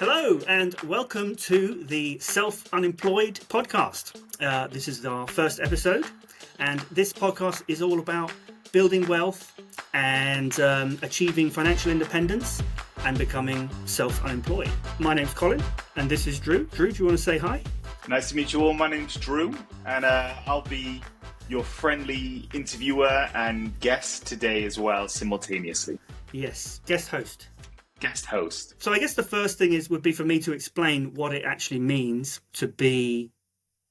Hello and welcome to the Self-Unemployed Podcast. This is our first episode, and this podcast is all about building wealth and achieving financial independence and becoming self-unemployed. My name's Colin and this is Drew. Drew, do you want to say hi? Nice to meet you all. My name's Drew, and I'll be your friendly interviewer and guest today as well, simultaneously. Yes, guest host. So I guess the first thing would be for me to explain what it actually means to be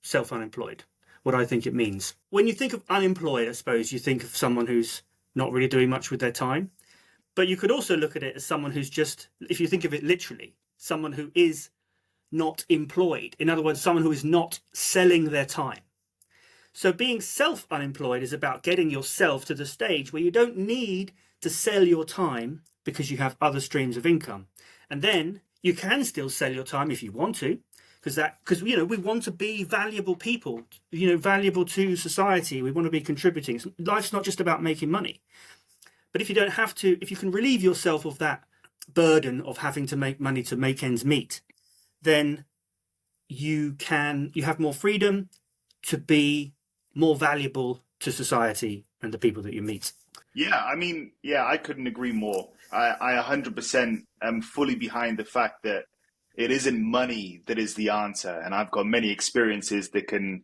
self-unemployed, what I think it means. When you think of unemployed, I suppose you think of someone who's not really doing much with their time. But you could also look at it as someone who's just, if you think of it literally, someone who is not employed. In other words, someone who is not selling their time. So being self-unemployed is about getting yourself to the stage where you don't need to sell your time because you have other streams of income. And then you can still sell your time if you want to, because we want to be valuable people, valuable to society. We want to be contributing. Life's not just about making money. But if you don't have to, if you can relieve yourself of that burden of having to make money to make ends meet, then you have more freedom to be more valuable to society and the people that you meet. I couldn't agree more. I 100% am fully behind the fact that it isn't money that is the answer. And I've got many experiences that can,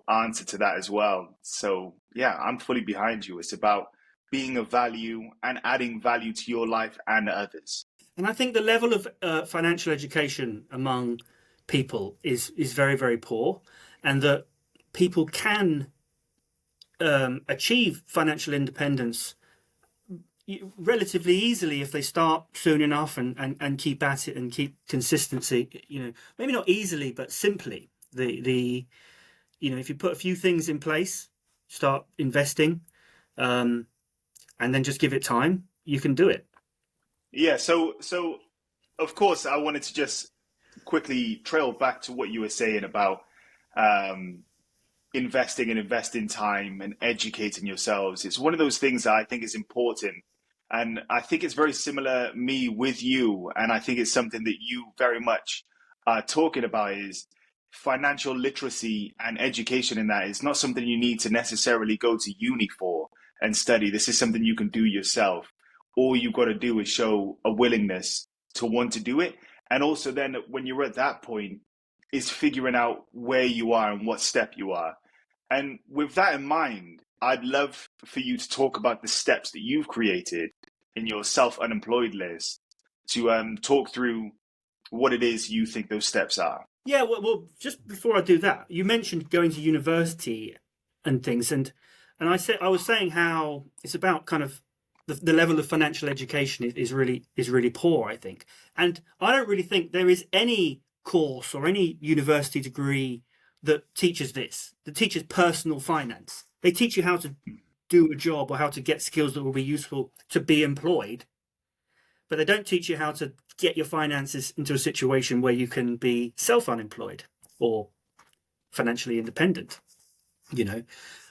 answer to that as well. So yeah, I'm fully behind you. It's about being of value and adding value to your life and others. And I think the level of financial education among people is very, very poor, and that people can achieve financial independence relatively easily if they start soon enough and keep at it and keep consistency. Maybe not easily, but simply. If you put a few things in place, start investing, and then just give it time, you can do it. Yeah. So of course, I wanted to just quickly trail back to what you were saying about investing time and educating yourselves. It's one of those things that I think is important. And I think it's very similar, me with you. And I think it's something that you very much are talking about is financial literacy and education in that. It's not something you need to necessarily go to uni for and study. This is something you can do yourself. All you've got to do is show a willingness to want to do it. And also then when you're at that point, is figuring out where you are and what step you are. And with that in mind, I'd love for you to talk about the steps that you've created in your self-unemployed list to talk through what it is you think those steps are. Yeah, well, just before I do that, you mentioned going to university and things, and I was saying how it's about kind of the level of financial education is really poor, I think. And I don't really think there is any course or any university degree that teaches this, that teaches personal finance. They teach you how to do a job or how to get skills that will be useful to be employed, but they don't teach you how to get your finances into a situation where you can be self-unemployed or financially independent,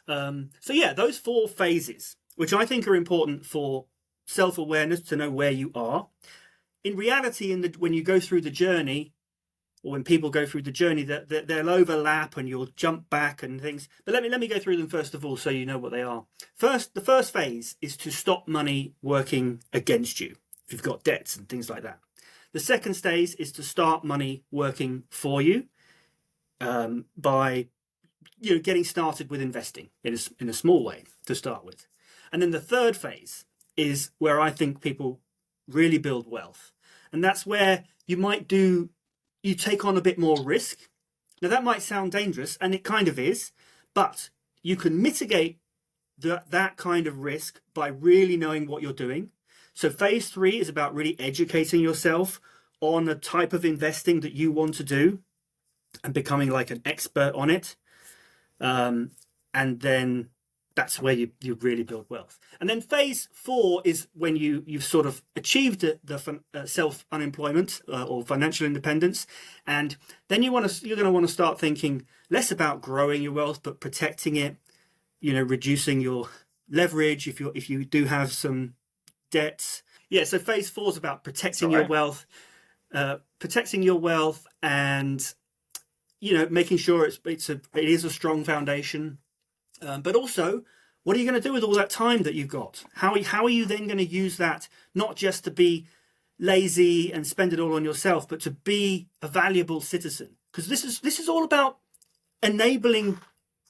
So yeah, those 4 phases, which I think are important for self-awareness, to know where you are. In reality, when you go through the journey, or when people go through the journey, that they'll overlap and you'll jump back and things. But let me go through them first of all, so you know what they are. The first phase is to stop money working against you, if you've got debts and things like that. The second stage is to start money working for you, by getting started with investing in a small way to start with. And then the third phase is where I think people really build wealth, and that's where you take on a bit more risk. Now that might sound dangerous, and it kind of is, but you can mitigate that kind of risk by really knowing what you're doing. So phase 3 is about really educating yourself on the type of investing that you want to do and becoming like an expert on it. And then that's where you really build wealth. And then phase 4 is when you've sort of achieved the self-unemployment or financial independence. And then you're going to want to start thinking less about growing your wealth, but protecting it, reducing your leverage if you do have some debts. Yeah, so phase 4 is about protecting your wealth, protecting your wealth and, making sure it is a strong foundation. But also, what are you going to do with all that time that you've got? How are you then going to use that, not just to be lazy and spend it all on yourself, but to be a valuable citizen? Because this is all about enabling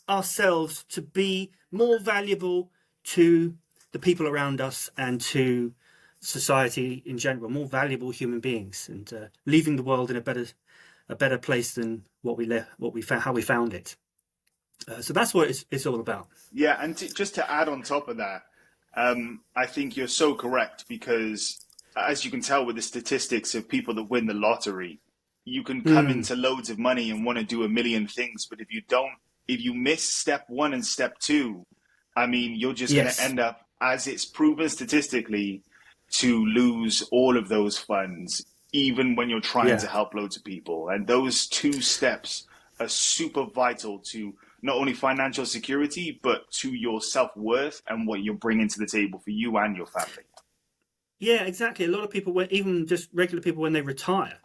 ourselves to be more valuable to the people around us and to society in general, more valuable human beings, and leaving the world in a better place than how we found it. So that's what it's all about. Yeah, and just to add on top of that, I think you're so correct, because as you can tell with the statistics of people that win the lottery, you can come into loads of money and want to do a million things, but if you miss step one and step two, I mean, you're just going to end up, as it's proven statistically, to lose all of those funds, even when you're trying to help loads of people. And those two steps are super vital to not only financial security, but to your self-worth and what you're bringing to the table for you and your family. Yeah, exactly. A lot of people, even just regular people, when they retire,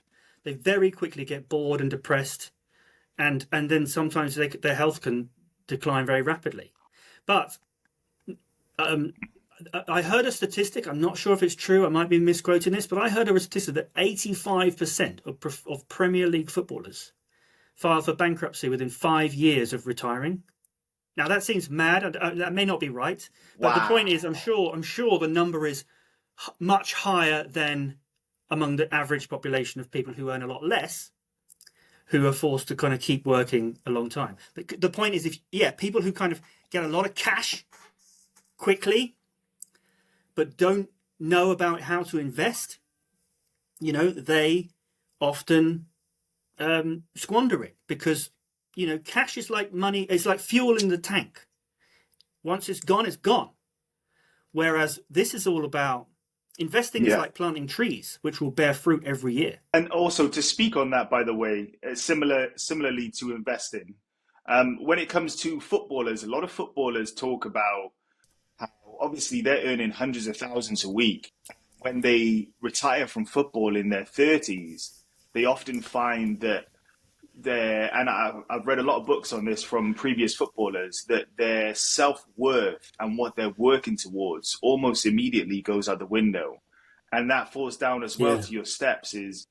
they very quickly get bored and depressed, and then sometimes their health can decline very rapidly. But I heard a statistic, I'm not sure if it's true, I might be misquoting this, but I heard a statistic that 85% of Premier League footballers file for bankruptcy within 5 years of retiring. Now that seems mad, that may not be right, but the point is, I'm sure the number is much higher than among the average population of people who earn a lot less, who are forced to kind of keep working a long time. But the point is, people who kind of get a lot of cash quickly, but don't know about how to invest, they often squander it, because, cash is like money, it's like fuel in the tank. Once it's gone, it's gone. Whereas this is all about investing is like planting trees, which will bear fruit every year. And also, to speak on that, by the way, similarly to investing, when it comes to footballers, a lot of footballers talk about how obviously they're earning hundreds of thousands a week. When they retire from football in their 30s, they often find that and I've read a lot of books on this from previous footballers, that their self-worth and what they're working towards almost immediately goes out the window. And that falls down as well to your steps is,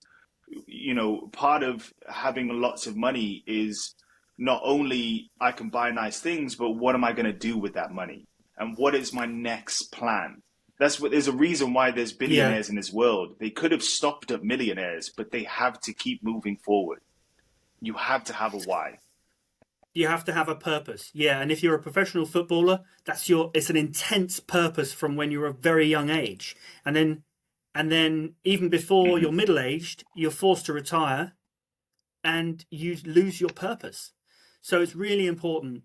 part of having lots of money is not only I can buy nice things, but what am I going to do with that money? And what is my next plan? There's a reason why there's billionaires in this world. They could have stopped at millionaires, but they have to keep moving forward. You have to have a why. You have to have a purpose. Yeah. And if you're a professional footballer, it's an intense purpose from when you're a very young age. And then even before you're middle-aged, you're forced to retire and you lose your purpose. So it's really important.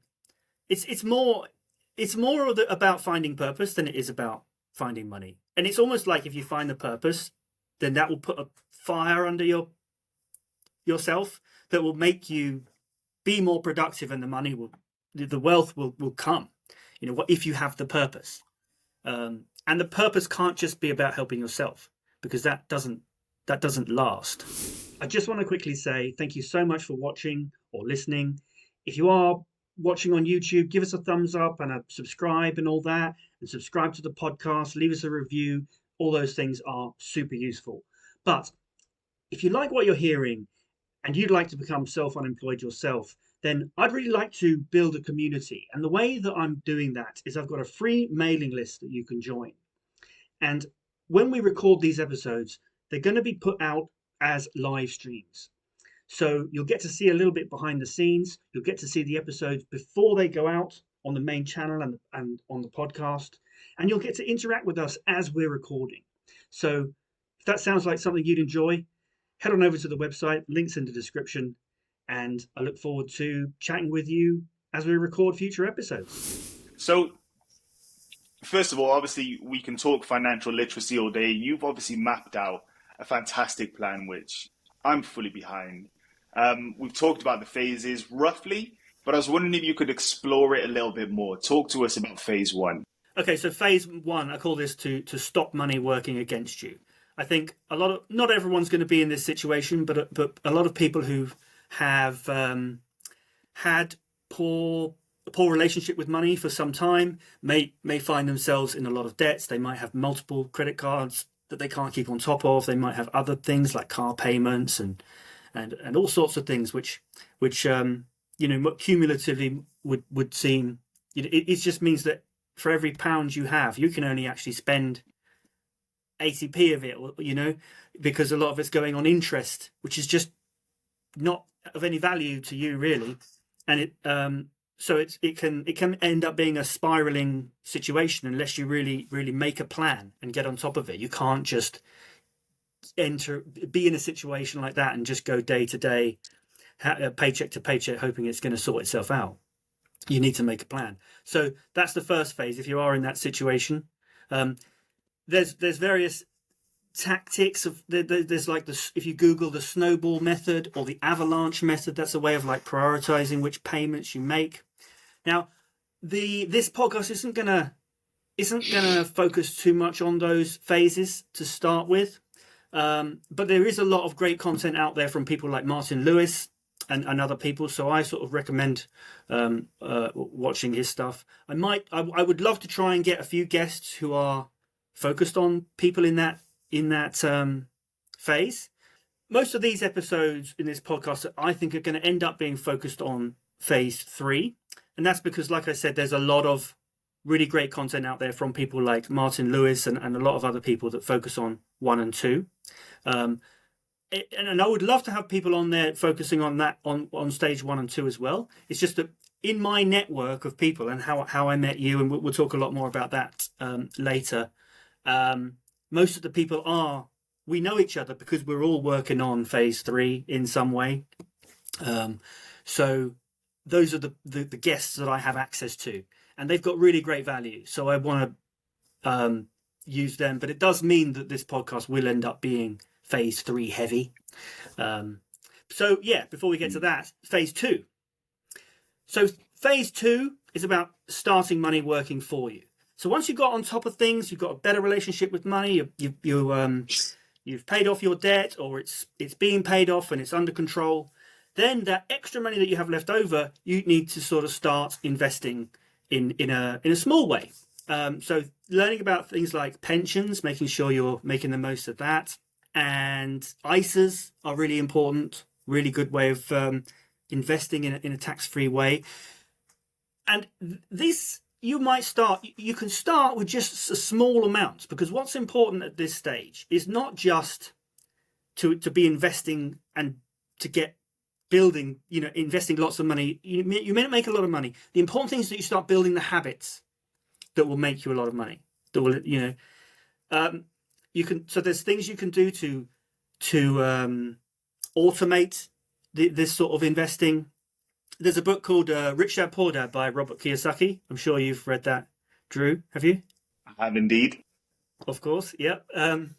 It's more about finding purpose than it is about finding money. And it's almost like if you find the purpose, then that will put a fire under yourself that will make you be more productive, and the wealth will come, if you have the purpose. And the purpose can't just be about helping yourself, because that doesn't last. I just want to quickly say thank you so much for watching or listening. If you are watching on YouTube, give us a thumbs up and a subscribe and all that, and subscribe to the podcast, leave us a review. All those things are super useful. But if you like what you're hearing and you'd like to become self-unemployed yourself, then I'd really like to build a community. And the way that I'm doing that is I've got a free mailing list that you can join. And when we record these episodes, they're going to be put out as live streams. So you'll get to see a little bit behind the scenes. You'll get to see the episodes before they go out on the main channel and on the podcast. And you'll get to interact with us as we're recording. So if that sounds like something you'd enjoy, head on over to the website, links in the description, and I look forward to chatting with you as we record future episodes. So, first of all, obviously, we can talk financial literacy all day. You've obviously mapped out a fantastic plan, which I'm fully behind. We've talked about the phases roughly, but I was wondering if you could explore it a little bit more. Talk to us about phase one. Okay, so phase one, I call this to stop money working against you. I think not everyone's going to be in this situation, but a lot of people who have had a poor relationship with money for some time may find themselves in a lot of debts. They might have multiple credit cards that they can't keep on top of. They might have other things like car payments and all sorts of things which cumulatively would seem, it just means that for every pound you have, you can only actually spend 80p of it, because a lot of it's going on interest, which is just not of any value to you really. And it can end up being a spiraling situation unless you really make a plan and get on top of it. You can't just be in a situation like that and just go day to day, paycheck to paycheck, hoping it's going to sort itself out. You need to make a plan. So that's the first phase. If you are in that situation, there's various tactics there's like this. If you Google the Snowball method or the Avalanche method, that's a way of like prioritizing which payments you make. Now, this podcast isn't gonna focus too much on those phases to start with, but there is a lot of great content out there from people like Martin Lewis and other people. So I sort of recommend watching his stuff. I would love to try and get a few guests who are focused on people in that phase. Most of these episodes in this podcast, I think, are going to end up being focused on phase 3. And that's because, like I said, there's a lot of really great content out there from people like Martin Lewis and a lot of other people that focus on 1 and 2. And I would love to have people on there focusing on that on stage 1 and 2 as well. It's just that in my network of people and how I met you, and we'll talk a lot more about that later, most of the people we know each other because we're all working on phase 3 in some way. So those are the guests that I have access to, and they've got really great value. So I want to use them, but it does mean that this podcast will end up being phase 3 heavy. So yeah, before we get to that, phase 2. So phase 2 is about starting money working for you. So once you've got on top of things, you've got a better relationship with money, you've paid off your debt, or it's being paid off and it's under control, then that extra money that you have left over, you need to sort of start investing in a small way. So learning about things like pensions, making sure you're making the most of that, and ISAs are really important, really good way of investing in a tax-free way. And this, you can start with just a small amount, because what's important at this stage is not just to be investing and to get building, investing lots of money. You may not make a lot of money. The important thing is that you start building the habits that will make you a lot of money. That will, so there's things you can do to automate this sort of investing. There's a book called Rich Dad Poor Dad by Robert Kiyosaki. I'm sure you've read that, Drew. Have you? I have indeed. Of course, yeah. And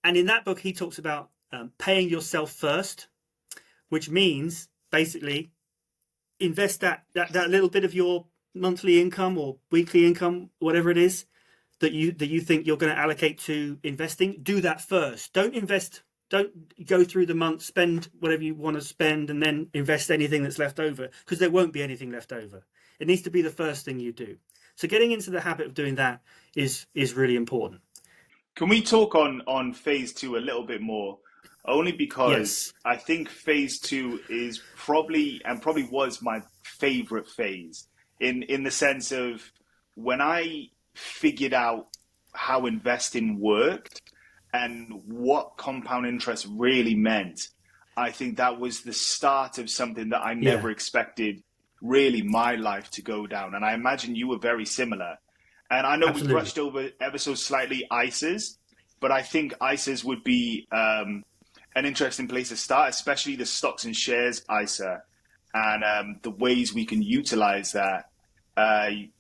in that book, he talks about paying yourself first, which means basically invest that little bit of your monthly income or weekly income, whatever it is, that you think you're going to allocate to investing. Do that first. Don't go through the month, spend whatever you want to spend, and then invest anything that's left over, because there won't be anything left over. It needs to be the first thing you do. So getting into the habit of doing that is really important. Can we talk on phase 2 a little bit more? Only because Yes. I think phase 2 is probably was my favorite phase in the sense of when I figured out how investing worked and what compound interest really meant. I think that was the start of something that I never expected really my life to go down. And I imagine you were very similar. And I know Absolutely. we brushed over ever so slightly ISAs, but I think ISAs would be an interesting place to start, especially the stocks and shares ISA, and the ways we can utilize that,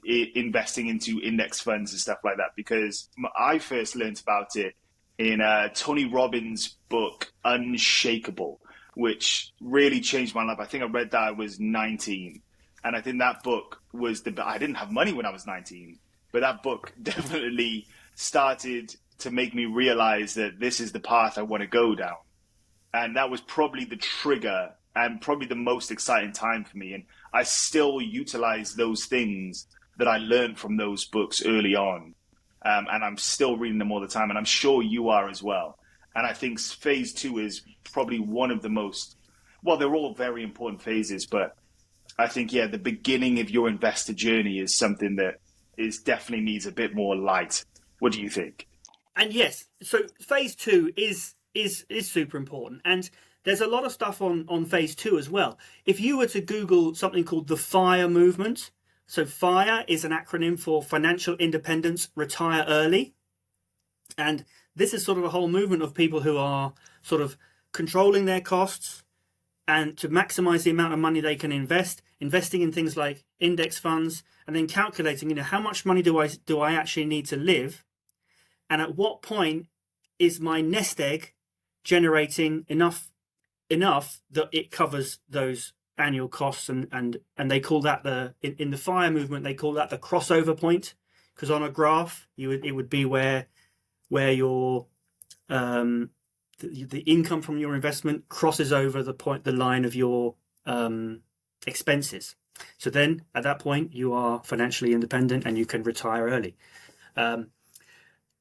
investing into index funds and stuff like that. Because I first learned about it in Tony Robbins' book, Unshakable, which really changed my life. I think I read that I was 19. And I think that book was I didn't have money when I was 19, but that book definitely started to make me realize that this is the path I want to go down. And that was probably the trigger and probably the most exciting time for me. And I still utilize those things that I learned from those books early on. And I'm still reading them all the time. And I'm sure you are as well. And I think phase 2 is probably one of the most, well, they're all very important phases, but I think, yeah, the beginning of your investor journey is something that definitely needs a bit more light. What do you think? And yes, so phase 2 is super important. And there's a lot of stuff on phase 2 as well. If you were to Google something called the FIRE movement, so FIRE is an acronym for Financial Independence, Retire Early. And this is sort of a whole movement of people who are sort of controlling their costs and to maximize the amount of money they can investing in things like index funds, and then calculating, how much money do I actually need to live? And at what point is my nest egg generating enough that it covers those annual costs? And they call that in the FIRE movement, they call that the crossover point, because on a graph it would be where your the income from your investment crosses over the line of your expenses. So then at that point you are financially independent and you can retire early.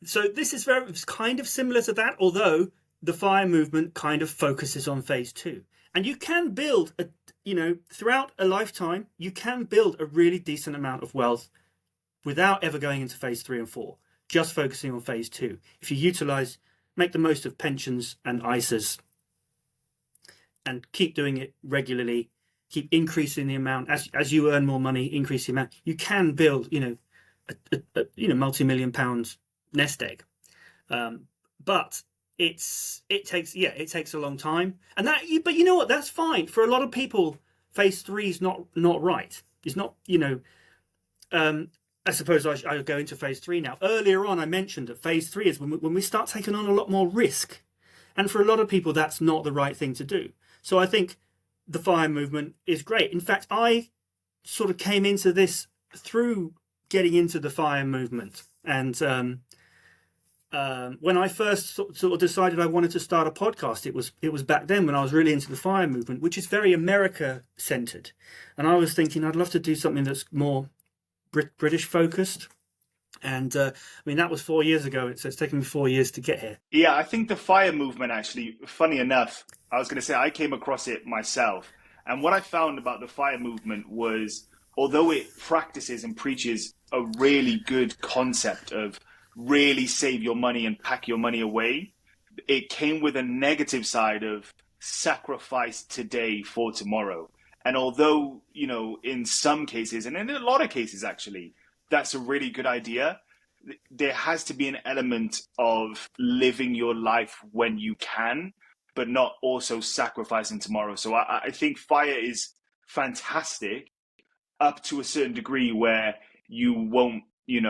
So this is it's kind of similar to that, although the FIRE movement kind of focuses on phase 2. And you can build throughout a lifetime, you can build a really decent amount of wealth without ever going into phase 3 and 4, just focusing on phase 2. If you make the most of pensions and ISAs and keep doing it regularly, keep increasing the amount as you earn more money, increase the amount, you can build, a multi-million pound nest egg. But it takes a long time. But you know what? That's fine. For a lot of people, phase 3 is not right. It's not, I suppose I'll go into phase 3 now. Earlier on, I mentioned that phase 3 is when we start taking on a lot more risk. And for a lot of people, that's not the right thing to do. So I think the FIRE movement is great. In fact, I sort of came into this through getting into the FIRE movement. And when I first sort of decided I wanted to start a podcast, it was back then when I was really into the FIRE movement, which is very America-centered. And I was thinking I'd love to do something that's more British focused. And that was 4 years ago, so it's taken me 4 years to get here. Yeah, I think the FIRE movement, actually, funny enough, I was going to say I came across it myself. And what I found about the FIRE movement was, although it practices and preaches a really good concept of really save your money and pack your money away, it came with a negative side of sacrifice today for tomorrow. And although, in some cases, and in a lot of cases, actually, that's a really good idea, there has to be an element of living your life when you can, but not also sacrificing tomorrow. So I think FIRE is fantastic up to a certain degree where you won't, you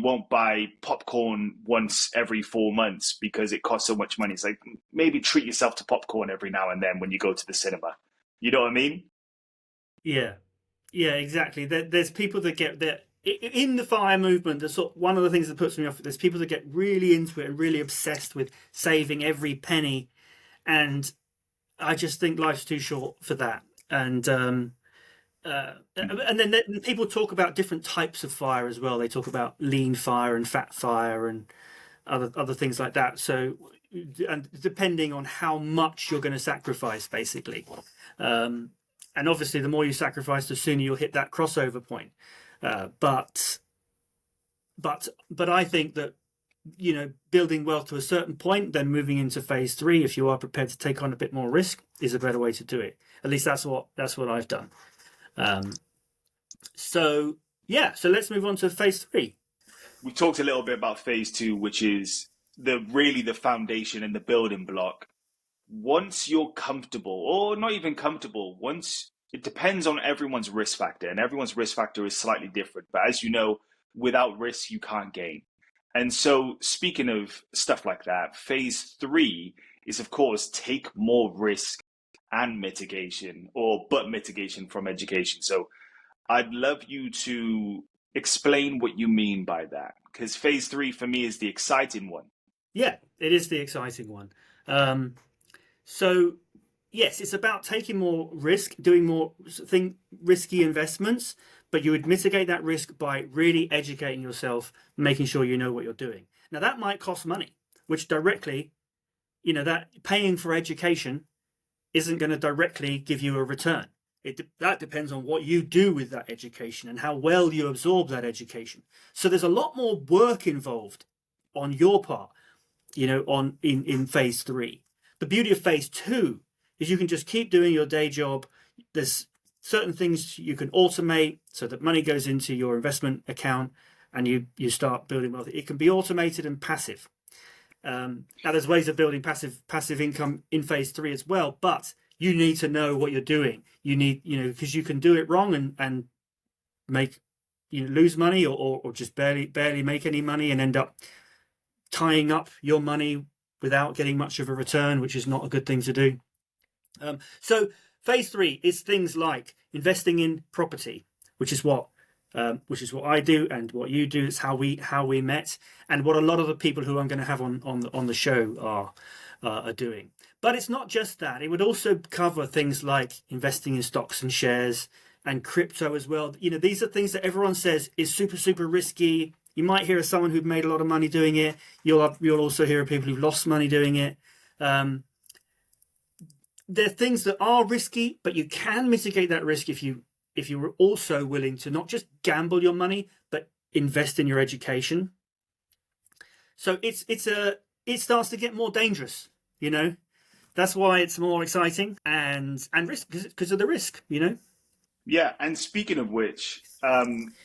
won't buy popcorn once every 4 months because it costs so much money. It's like, maybe treat yourself to popcorn every now and then when you go to the cinema. You know what I mean? Yeah, exactly. There's people that get that in the FIRE movement. That's one of the things that puts me off. There's people that get really into it and really obsessed with saving every penny, and I just think life's too short for that. And then people talk about different types of FIRE as well. They talk about lean FIRE and fat FIRE and other things like that. So, and depending on how much you're going to sacrifice, basically. And obviously, the more you sacrifice, the sooner you'll hit that crossover point. But I think that building wealth to a certain point, then moving into phase 3, if you are prepared to take on a bit more risk, is a better way to do it. At least that's what I've done. So let's move on to phase 3. We talked a little bit about phase 2, which is really the foundation and the building block. Once you're comfortable, or not even comfortable, it depends on everyone's risk factor, and everyone's risk factor is slightly different. But as you know, without risk, you can't gain. And so speaking of stuff like that, phase 3 is, of course, take more risk and mitigation, but mitigation from education. So I'd love you to explain what you mean by that, Because phase three for me is the exciting one. Yeah, it is the exciting one. So yes, it's about taking more risk, doing more risky investments, but you would mitigate that risk by really educating yourself, making sure you know what you're doing. Now that might cost money, which directly, that paying for education isn't going to directly give you a return. That depends on what you do with that education and how well you absorb that education. So there's a lot more work involved on your part, in phase three. The beauty of phase two is you can just keep doing your day job. There's certain things you can automate so that money goes into your investment account and you start building wealth. It can be automated and passive. Now there's ways of building passive income in phase three as well, but you need to know what you're doing. You need, because you can do it wrong and make, lose money or just barely make any money and end up tying up your money without getting much of a return, which is not a good thing to do. So phase three is things like investing in property, which is what I do and what you do. It's how we met and what a lot of the people who I'm going to have on the show are doing. But it's not just that. It would also cover things like investing in stocks and shares and crypto as well. These are things that everyone says is super, super risky. You might hear of someone who've made a lot of money doing it. You'll also hear of people who've lost money doing it. They're things that are risky, but you can mitigate that risk if you were also willing to not just gamble your money, but invest in your education. So it starts to get more dangerous, That's why it's more exciting and risk because of the risk, Yeah, and speaking of which,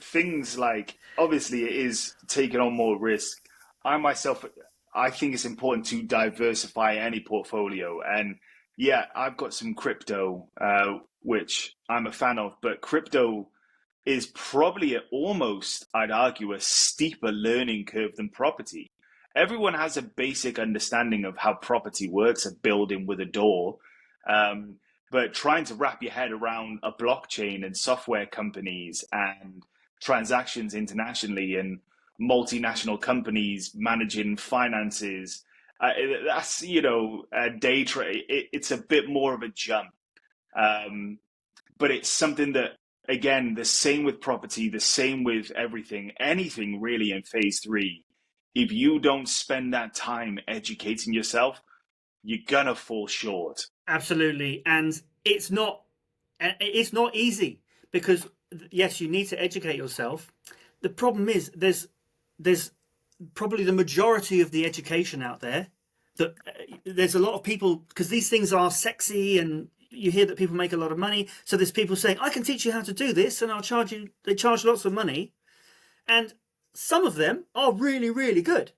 things like, obviously it is taking on more risk. I think it's important to diversify any portfolio. And yeah, I've got some crypto, which I'm a fan of, but crypto is probably almost, I'd argue, a steeper learning curve than property. Everyone has a basic understanding of how property works, a building with a door. But trying to wrap your head around a blockchain and software companies and transactions internationally and multinational companies managing finances, that's, day trade. It's a bit more of a jump. But it's something that, again, the same with property, the same with anything really in phase three. If you don't spend that time educating yourself, you're gonna fall short. Absolutely. And it's not easy because yes, you need to educate yourself. The problem is there's probably the majority of the education out there that there's a lot of people, because these things are sexy and you hear that people make a lot of money. So there's people saying, I can teach you how to do this and they charge lots of money. And some of them are really, really good.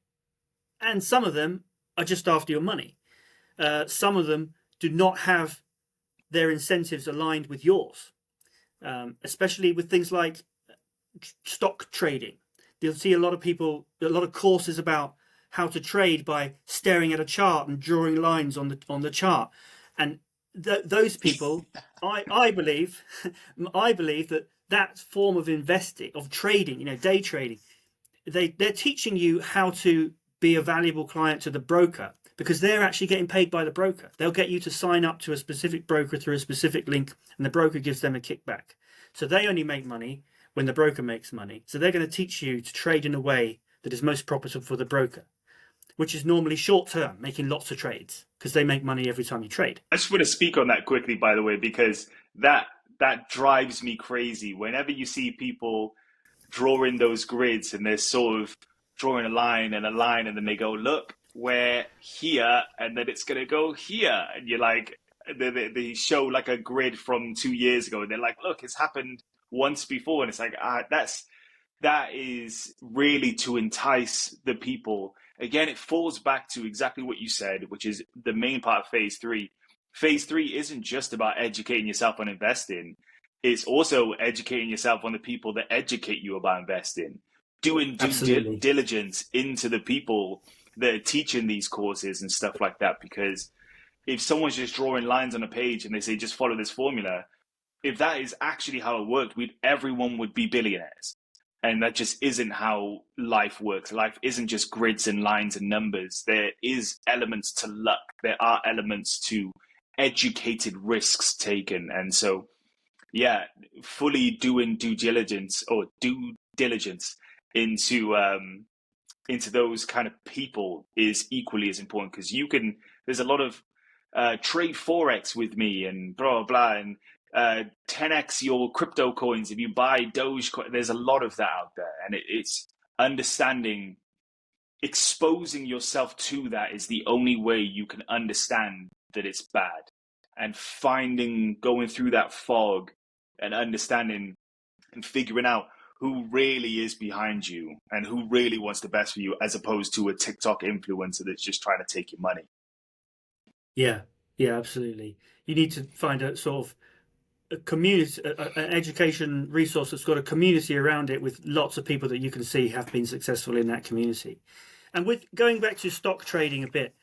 And some of them are just after your money. Some of them do not have their incentives aligned with yours, especially with things like stock trading. You'll see a lot of courses about how to trade by staring at a chart and drawing lines on the chart. And those people, I believe that form of investing, of trading, day trading, they're teaching you how to be a valuable client to the broker because they're actually getting paid by the broker. They'll get you to sign up to a specific broker through a specific link and the broker gives them a kickback. So they only make money when the broker makes money. So they're going to teach you to trade in a way that is most profitable for the broker, which is normally short term, making lots of trades because they make money every time you trade. I just want to speak on that quickly, by the way, because that drives me crazy. Whenever you see people drawing those grids and they're sort of drawing a line and then they go, look, we're here and then it's going to go here. And you're like, they show like a grid from 2 years ago and they're like, look, it's happened once before. And it's like, that is really to entice the people. Again, it falls back to exactly what you said, which is the main part of phase three. Phase three isn't just about educating yourself on investing. It's also educating yourself on the people that educate you about investing. Doing due diligence into the people that are teaching these courses and stuff like that. Because if someone's just drawing lines on a page and they say, just follow this formula, if that is actually how it worked, everyone would be billionaires. And that just isn't how life works. Life isn't just grids and lines and numbers. There is elements to luck. There are elements to educated risks taken. And so, yeah, fully doing due diligence into those kind of people is equally as important, because there's a lot of trade forex with me and blah blah, and 10x your crypto coins if you buy Dogecoin. There's a lot of that out there, and it's understanding, exposing yourself to that is the only way you can understand that it's bad, and going through that fog and understanding and figuring out who really is behind you and who really wants the best for you, as opposed to a TikTok influencer that's just trying to take your money. Yeah, absolutely. You need to find a sort of a community, an education resource that's got a community around it with lots of people that you can see have been successful in that community. And with going back to stock trading a bit,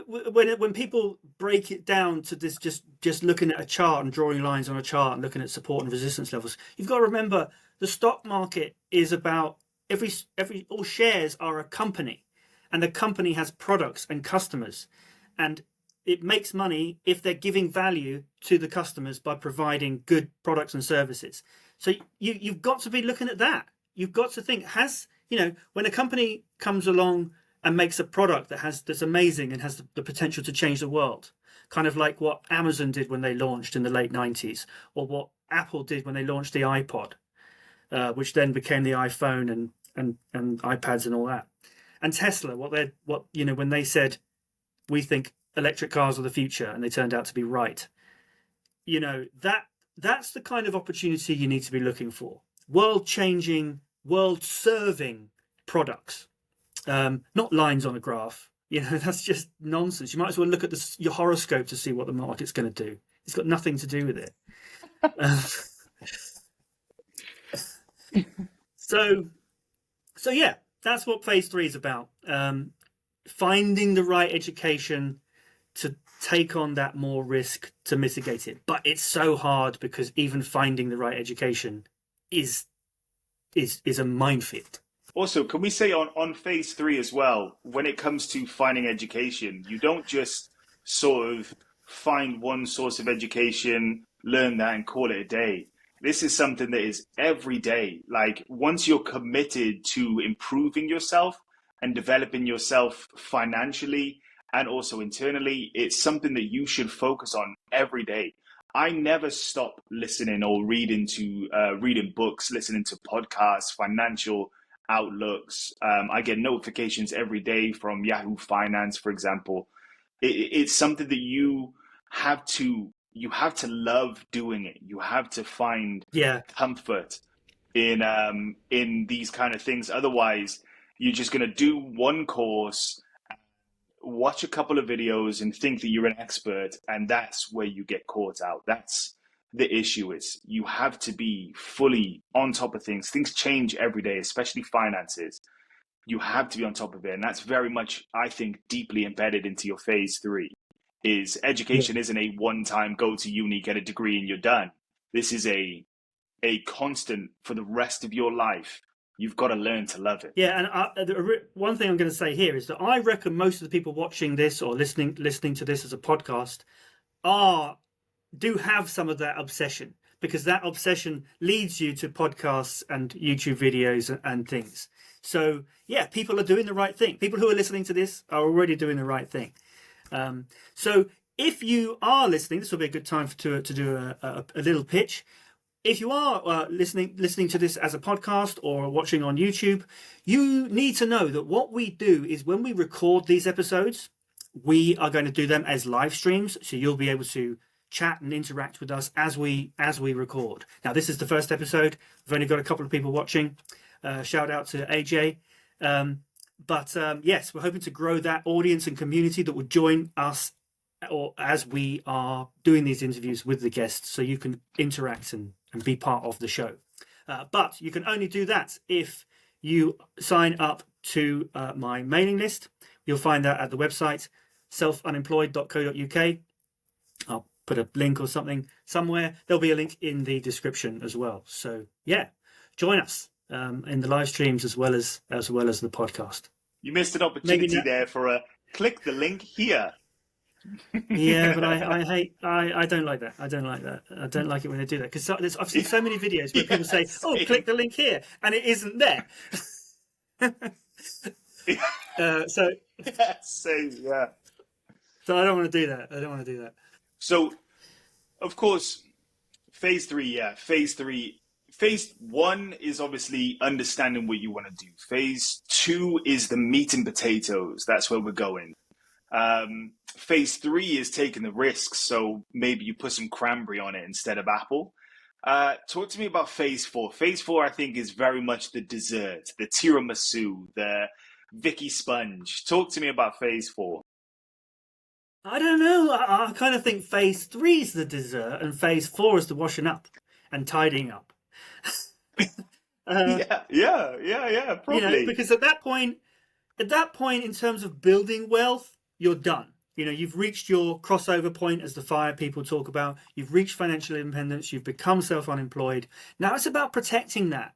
when people break it down to this, just looking at a chart and drawing lines on a chart and looking at support and resistance levels, you've got to remember the stock market is about all shares are a company, and the company has products and customers, and it makes money if they're giving value to the customers by providing good products and services. So you've got to be looking at that. You've got to think, when a company comes along and makes a product that's amazing and has the potential to change the world, kind of like what Amazon did when they launched in the late 90s, or what Apple did when they launched the iPod, which then became the iPhone and iPads and all that. And Tesla, when they said, we think electric cars are the future, and they turned out to be right. That's the kind of opportunity you need to be looking for. World-changing, world-serving products. Not lines on a graph. That's just nonsense. You might as well look at your horoscope to see what the market's going to do. It's got nothing to do with it. So yeah, that's what phase 3 is about. Finding the right education to take on that more risk to mitigate it. But it's so hard, because even finding the right education is a minefield. Also, can we say on phase 3 as well, when it comes to finding education, you don't just sort of find one source of education, learn that and call it a day. This is something that is every day. Like, once you're committed to improving yourself and developing yourself financially and also internally, it's something that you should focus on every day. I never stop listening or reading books, listening to podcasts, financial outlooks. I get notifications every day from Yahoo Finance, for example. It's something that you have to love doing it. You have to find comfort in these kind of things. Otherwise, you're just going to do one course, watch a couple of videos and think that you're an expert, and that's where you get caught out. That's the issue. Is you have to be fully on top of things. Things change every day, especially finances. You have to be on top of it, and that's very much, I think, deeply embedded into your phase 3. Is education isn't a one-time go to uni, get a degree and you're done. This is a constant for the rest of your life. You've got to learn to love it. Yeah, and one thing I'm going to say here is that I reckon most of the people watching this or listening to this as a podcast do have some of that obsession, because that obsession leads you to podcasts and YouTube videos and things. So yeah, people are doing the right thing. People who are listening to this are already doing the right thing. So if you are listening, this will be a good time to do a little pitch. If you are listening to this as a podcast or watching on YouTube, you need to know that what we do is, when we record these episodes, we are going to do them as live streams. So you'll be able to chat and interact with us as we record. Now, this is the first episode. We've only got a couple of people watching. Shout out to AJ. But yes, we're hoping to grow that audience and community that would join us or as we are doing these interviews with the guests, so you can interact and be part of the show. But you can only do that if you sign up to my mailing list. You'll find that at the website selfunemployed.co.uk. I'll put a link or something somewhere. There'll be a link in the description as well. So yeah, join us in the live streams as well as the podcast. You missed an opportunity there for a click the link here. Yeah, but I don't like that. I don't like that. I don't like it when they do that, because I've seen so many videos where people say, "Oh, click the link here," and it isn't there. So I don't want to do that. So, of course, phase 3, phase 1 is obviously understanding what you want to do. Phase 2 is the meat and potatoes. That's where we're going. Phase 3 is taking the risks. So maybe you put some cranberry on it instead of apple. Talk to me about phase 4. Phase 4, I think, is very much the dessert, the tiramisu, the Vicky sponge. Talk to me about phase 4. I don't know. I kind of think phase 3 is the dessert and phase 4 is the washing up and tidying up. Yeah, probably. Because at that point, in terms of building wealth, you're done. You've reached your crossover point, as the FIRE people talk about. You've reached financial independence. You've become self-unemployed. Now it's about protecting that,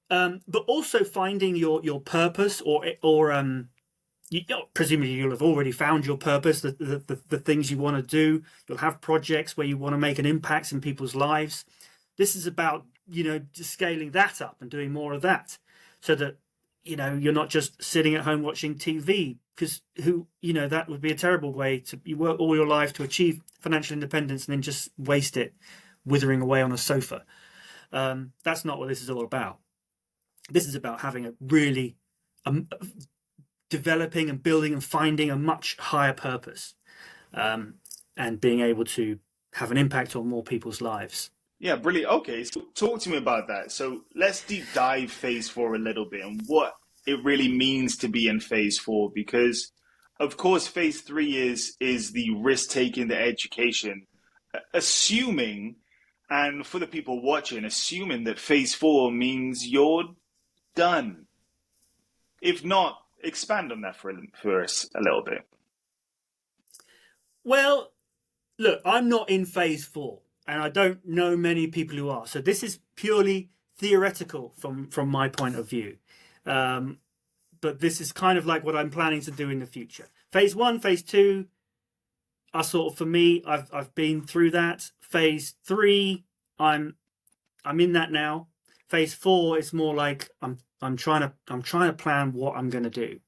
but also finding your purpose, or presumably you'll have already found your purpose, the things you want to do. You'll have projects where you want to make an impact in people's lives. This is about just scaling that up and doing more of that, so that you're not just sitting at home watching TV, because that would be a terrible way to. You work all your life to achieve financial independence and then just waste it withering away on a sofa. That's not what this is all about. This is about having a really developing and building and finding a much higher purpose, and being able to have an impact on more people's lives. Yeah, brilliant. Okay, so talk to me about that. So let's deep dive phase 4 a little bit and what it really means to be in phase 4, because of course phase 3 is the risk taking, the education, assuming, and for the people watching, assuming that phase 4 means you're done. If not, expand on that for us a little bit. Well, look, I'm not in phase 4. And I don't know many people who are. So this is purely theoretical from my point of view. But this is kind of like what I'm planning to do in the future. Phase 1, phase 2 are sort of, for me, I've been through that. Phase 3, I'm in that now. Phase 4 is more like I'm trying to plan what I'm going to do.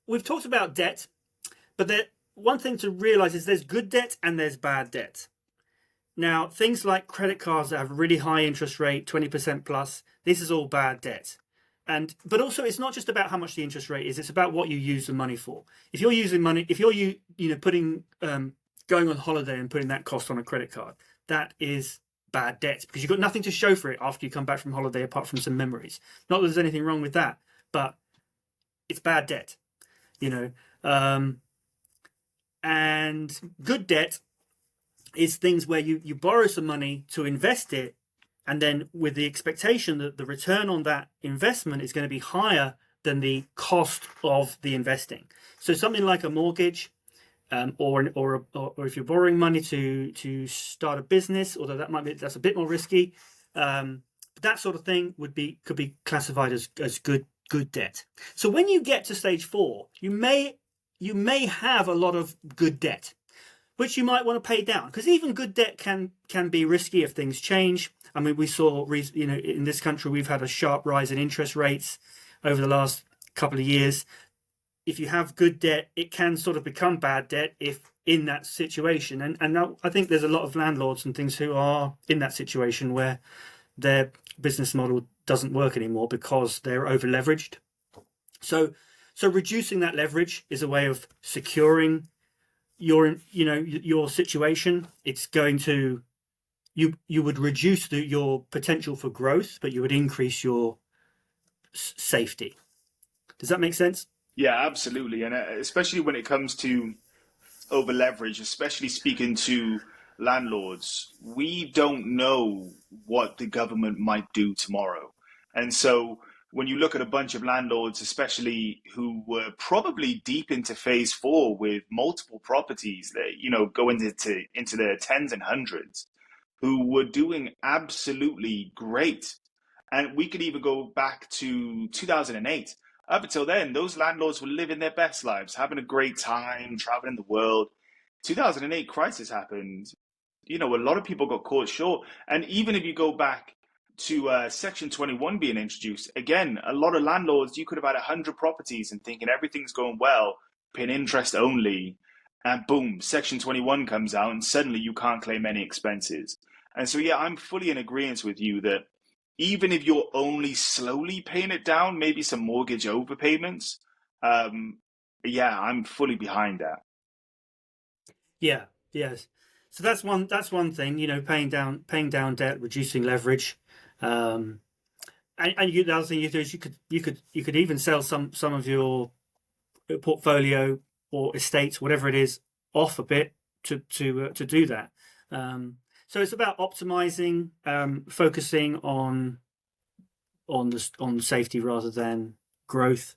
We've talked about debt, but one thing to realize is there's good debt and there's bad debt. Now, things like credit cards that have a really high interest rate, 20% plus, this is all bad debt. But also, it's not just about how much the interest rate is, it's about what you use the money for. If you're using money, if you're putting going on holiday and putting that cost on a credit card, that is bad debt, because you've got nothing to show for it after you come back from holiday apart from some memories. Not that there's anything wrong with that, but it's bad debt, and good debt is things where you borrow some money to invest it, and then with the expectation that the return on that investment is going to be higher than the cost of the investing. So something like a mortgage, or if you're borrowing money to start a business, although that's a bit more risky, that sort of thing could be classified as good debt. So when you get to stage 4, you may have a lot of good debt, which you might want to pay down, because even good debt can be risky if things change. I mean, we saw, in this country, we've had a sharp rise in interest rates over the last couple of years. If you have good debt, it can sort of become bad debt if in that situation. And now I think there's a lot of landlords and things who are in that situation where their business model doesn't work anymore because they're over leveraged. So reducing that leverage is a way of securing your situation. It's going to, you would reduce your potential for growth, but you would increase your safety. Does that make sense? Yeah, absolutely. And especially when it comes to over leverage, especially speaking to landlords, we don't know what the government might do tomorrow. And so when you look at a bunch of landlords, especially who were probably deep into phase 4 with multiple properties that, go into their tens and hundreds, who were doing absolutely great. And we could even go back to 2008. Up until then, those landlords were living their best lives, having a great time, traveling the world. 2008 crisis happened. A lot of people got caught short. And even if you go back to Section 21 being introduced, again, a lot of landlords, you could have had 100 properties and thinking everything's going well, paying interest only, and boom, Section 21 comes out and suddenly you can't claim any expenses. And so, yeah, I'm fully in agreement with you that even if you're only slowly paying it down, maybe some mortgage overpayments, yeah, I'm fully behind that. Yeah, yes. So that's one thing, paying down debt, reducing leverage. And the other thing you do is you could even sell some of your portfolio or estates, whatever it is, off a bit to do that. So it's about optimizing, focusing on safety rather than growth.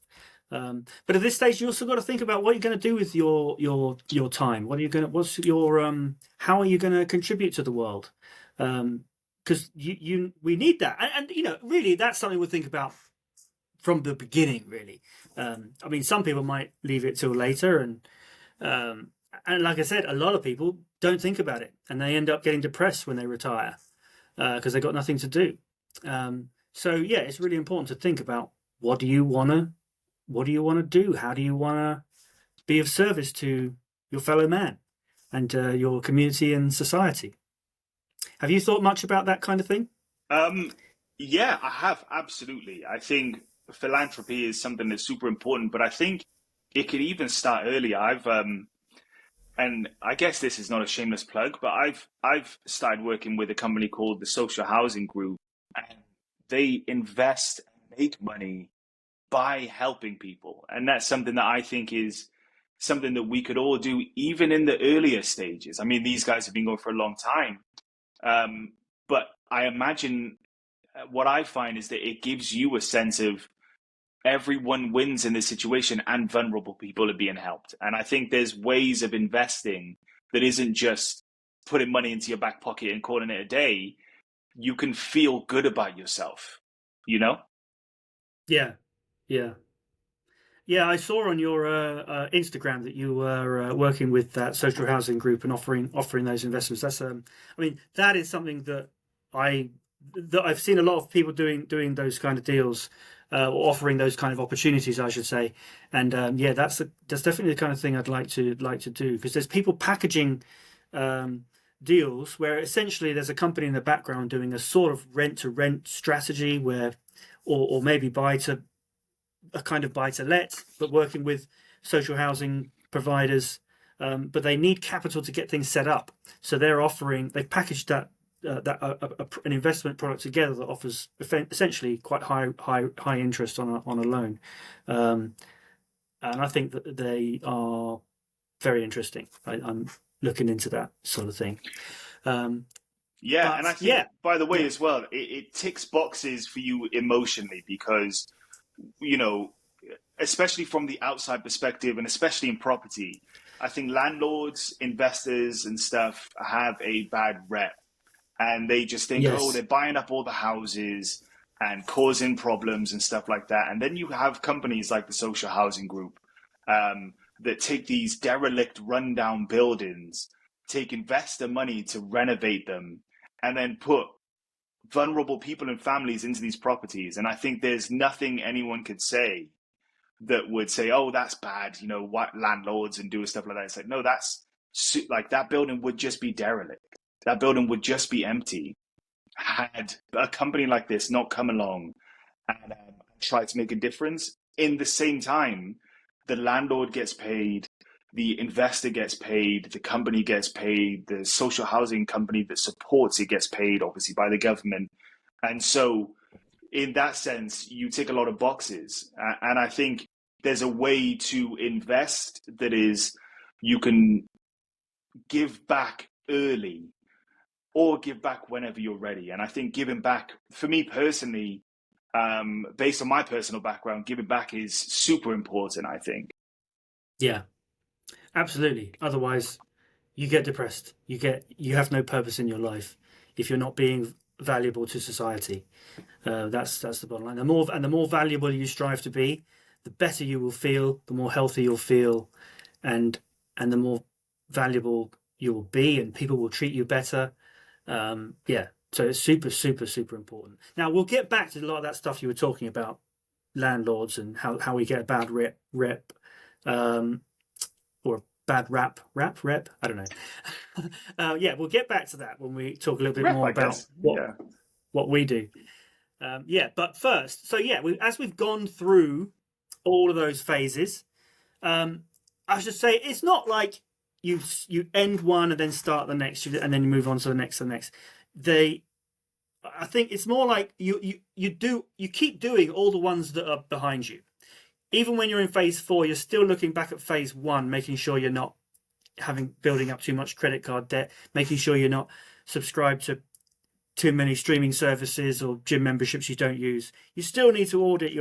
But at this stage, you also got to think about what you're going to do with your time. How are you going to contribute to the world? Because we need that, and really, that's something we'll think about from the beginning. Really, I mean, some people might leave it till later, and like I said, a lot of people don't think about it, and they end up getting depressed when they retire because they've got nothing to do. So yeah, it's really important to think about what do you want to do? How do you want to be of service to your fellow man and your community and society? Have you thought much about that kind of thing? Yeah, I have, absolutely. I think philanthropy is something that's super important, but I think it could even start earlier. And I guess this is not a shameless plug, but I've started working with a company called the Social Housing Group, and they invest and make money by helping people. And that's something that I think is something that we could all do even in the earlier stages. I mean, these guys have been going for a long time. But I imagine what I find is that it gives you a sense of everyone wins in this situation and vulnerable people are being helped. And I think there's ways of investing that isn't just putting money into your back pocket and calling it a day. You can feel good about yourself, Yeah. I saw on your Instagram that you were working with that social housing group and offering those investments. That's I mean, that is something that I've seen a lot of people doing those kind of deals, or offering those kind of opportunities, I should say. And yeah, that's definitely the kind of thing I'd like to do, because there's people packaging deals where essentially there's a company in the background doing a sort of rent to rent strategy where, or maybe buy to let, but working with social housing providers. But they need capital to get things set up. So they've packaged that an investment product together that offers essentially quite high interest on a loan. And I think that they are very interesting. I'm looking into that sort of thing. Yeah, and I think, by the way, as well, it ticks boxes for you emotionally because, especially from the outside perspective and especially in property, I think landlords, investors and stuff have a bad rep, and they just think, oh, they're buying up all the houses and causing problems and stuff like that. And then you have companies like the Social Housing Group that take these derelict, rundown buildings, take investor money to renovate them, and then put vulnerable people and families into these properties. And I think there's nothing anyone could say that would say, oh, that's bad, what landlords and do stuff like that. It's like, no, that's like that building would just be derelict. That building would just be empty had a company like this not come along and try to make a difference. In the same time, the landlord gets paid, the investor gets paid, the company gets paid, the social housing company that supports it gets paid, obviously, by the government. And so in that sense, you tick a lot of boxes. And I think there's a way to invest that is you can give back early or give back whenever you're ready. And I think giving back, for me personally, based on my personal background, giving back is super important, I think. Yeah, absolutely. Otherwise, you get depressed. You have no purpose in your life if you're not being valuable to society. That's the bottom line. The more valuable you strive to be, the better you will feel, the more healthy you'll feel, and the more valuable you will be, and people will treat you better. So it's super, super, super important. Now we'll get back to a lot of that stuff you were talking about, landlords, and how we get a bad rep, or a bad rep. I don't know. We'll get back to that when we talk a little bit more about what we do. But first, as we've gone through all of those phases, I should say it's not like you end one and then start the next, and then you move on to the next and the next. I think it's more like you keep doing all the ones that are behind you. Even when you're in phase 4, you're still looking back at phase 1, making sure you're not building up too much credit card debt, making sure you're not subscribed to too many streaming services or gym memberships you don't use. You still need to audit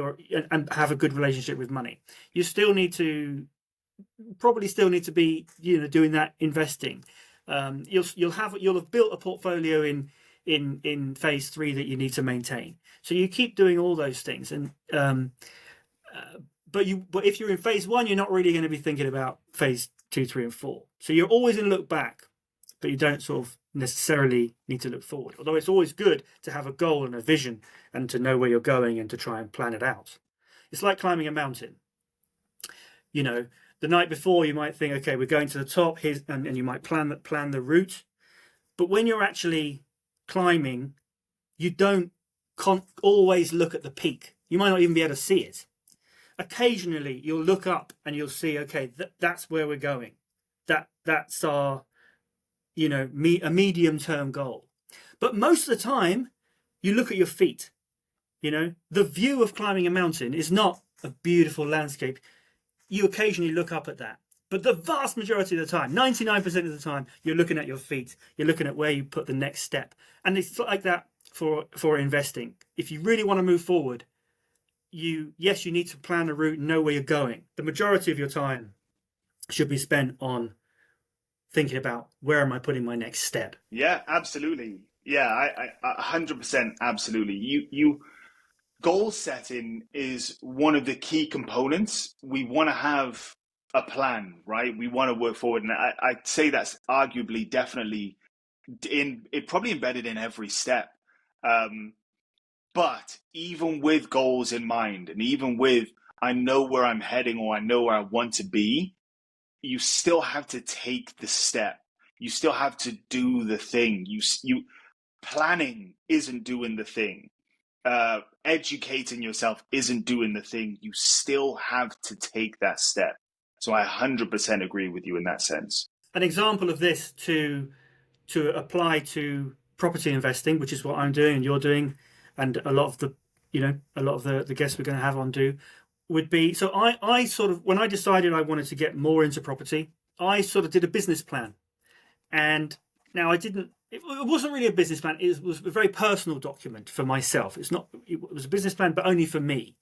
and have a good relationship with money. You still need to be, doing that investing. You'll have built a portfolio in phase 3 that you need to maintain. So you keep doing all those things, and but if you're in phase 1, you're not really going to be thinking about phase 2, 3, and 4. So you're always going to look back, but you don't sort of necessarily need to look forward. Although it's always good to have a goal and a vision, and to know where you're going and to try and plan it out. It's like climbing a mountain. The night before you might think, okay, we're going to the top, and you might plan the route. But when you're actually climbing, you can't always look at the peak. You might not even be able to see it. Occasionally you'll look up and you'll see, okay, that's where we're going. That's our, a medium-term goal. But most of the time you look at your feet. The view of climbing a mountain is not a beautiful landscape. You occasionally look up at that. But the vast majority of the time, 99% of the time, you're looking at your feet. You're looking at where you put the next step. And it's like that for investing. If you really want to move forward, you need to plan a route and know where you're going. The majority of your time should be spent on thinking about, where am I putting my next step? Yeah, absolutely. Yeah, I 100% absolutely. You goal setting is one of the key components. We want to have a plan, right? We want to work forward. And I'd say that's arguably definitely probably embedded in every step. But even with goals in mind, and even with, I know where I'm heading, or I know where I want to be, you still have to take the step. You still have to do the thing. You planning isn't doing the thing. Educating yourself isn't doing the thing. You still have to take that step. So I 100% agree with you in that sense. An example of this to apply to property investing, which is what I'm doing and you're doing, and a lot of the guests we're going to have on do, would be, so I sort of, when I decided I wanted to get more into property, I sort of did a business plan. And now it wasn't really a business plan. It was a very personal document for myself. It was a business plan, but only for me.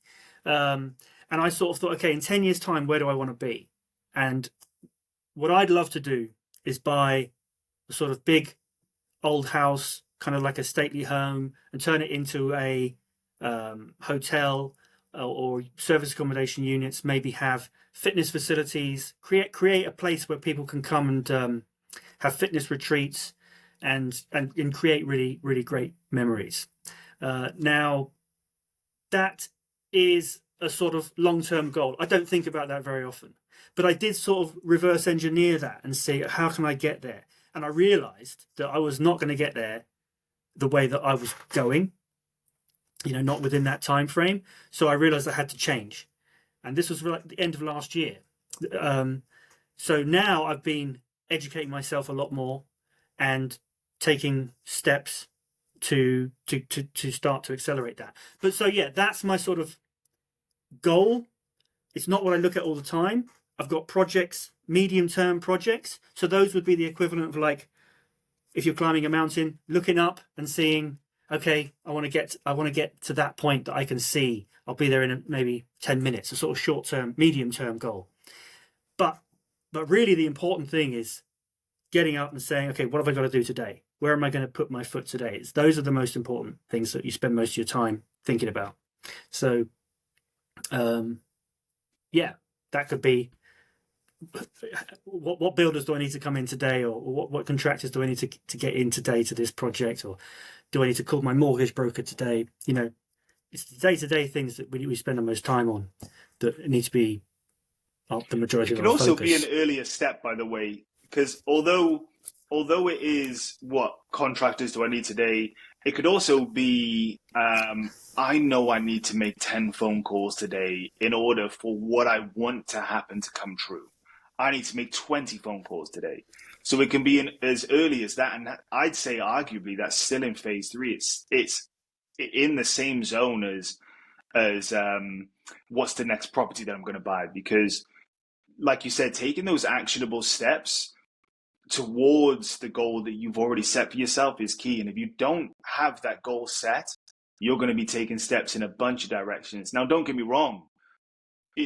And I sort of thought, okay, in 10 years' time, where do I want to be? And what I'd love to do is buy a sort of big old house, kind of like a stately home, and turn it into a hotel or service accommodation units, maybe have fitness facilities, create a place where people can come and have fitness retreats and create really, really great memories. Now, that is a sort of long-term goal. I don't think about that very often, but I did sort of reverse engineer that and say, how can I get there? And I realized that I was not going to get there the way that I was going, not within that time frame. So I realized I had to change. And this was like the end of last year. So now I've been educating myself a lot more and taking steps to start to accelerate that. But so, yeah, that's my sort of goal. It's not what I look at all the time. I've got projects, medium-term projects. So those would be the equivalent of, like, if you're climbing a mountain, looking up and seeing, okay, I want to get to that point that I can see. I'll be there in maybe 10 minutes, a sort of short-term, medium-term goal. But really the important thing is getting up and saying, okay, what have I got to do today? Where am I going to put my foot today? Those are the most important things that you spend most of your time thinking about. So, yeah, that could be what builders do I need to come in today, or what contractors do I need to get in today to this project, or do I need to call my mortgage broker today? It's the day-to-day things that we spend the most time on that need to be the majority of our focus. It can also be an earlier step, by the way, because although it is what contractors do I need today, it could also be I know I need to make 10 phone calls today in order for what I want to happen to come true. I need to make 20 phone calls today. So it can be as early as that. And I'd say arguably that's still in phase 3. It's in the same zone as what's the next property that I'm going to buy. Because like you said, taking those actionable steps towards the goal that you've already set for yourself is key. And if you don't have that goal set, you're going to be taking steps in a bunch of directions. Now, don't get me wrong.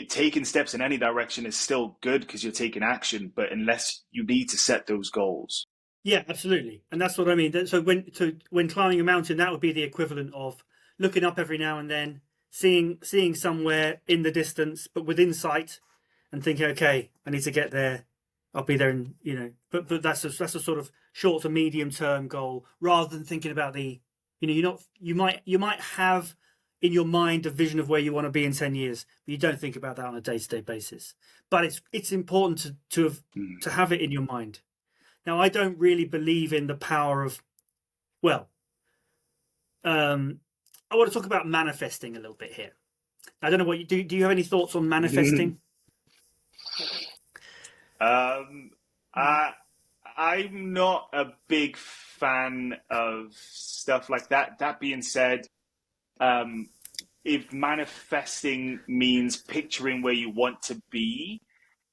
Taking steps in any direction is still good because you're taking action, but unless you need to set those goals. Yeah, absolutely. And that's what I mean. So when climbing a mountain, that would be the equivalent of looking up every now and then, seeing somewhere in the distance, but within sight, and thinking, okay, I need to get there. I'll be there in, but that's a sort of short to medium term goal, rather than thinking about you might have in your mind a vision of where you want to be in 10 years, but you don't think about that on a day-to-day basis. But it's important to have it in your mind. Now, I don't really believe in the power of, I want to talk about manifesting a little bit here. I don't know what you do. Do you have any thoughts on manifesting? I'm not a big fan of stuff like that. That being said, if manifesting means picturing where you want to be,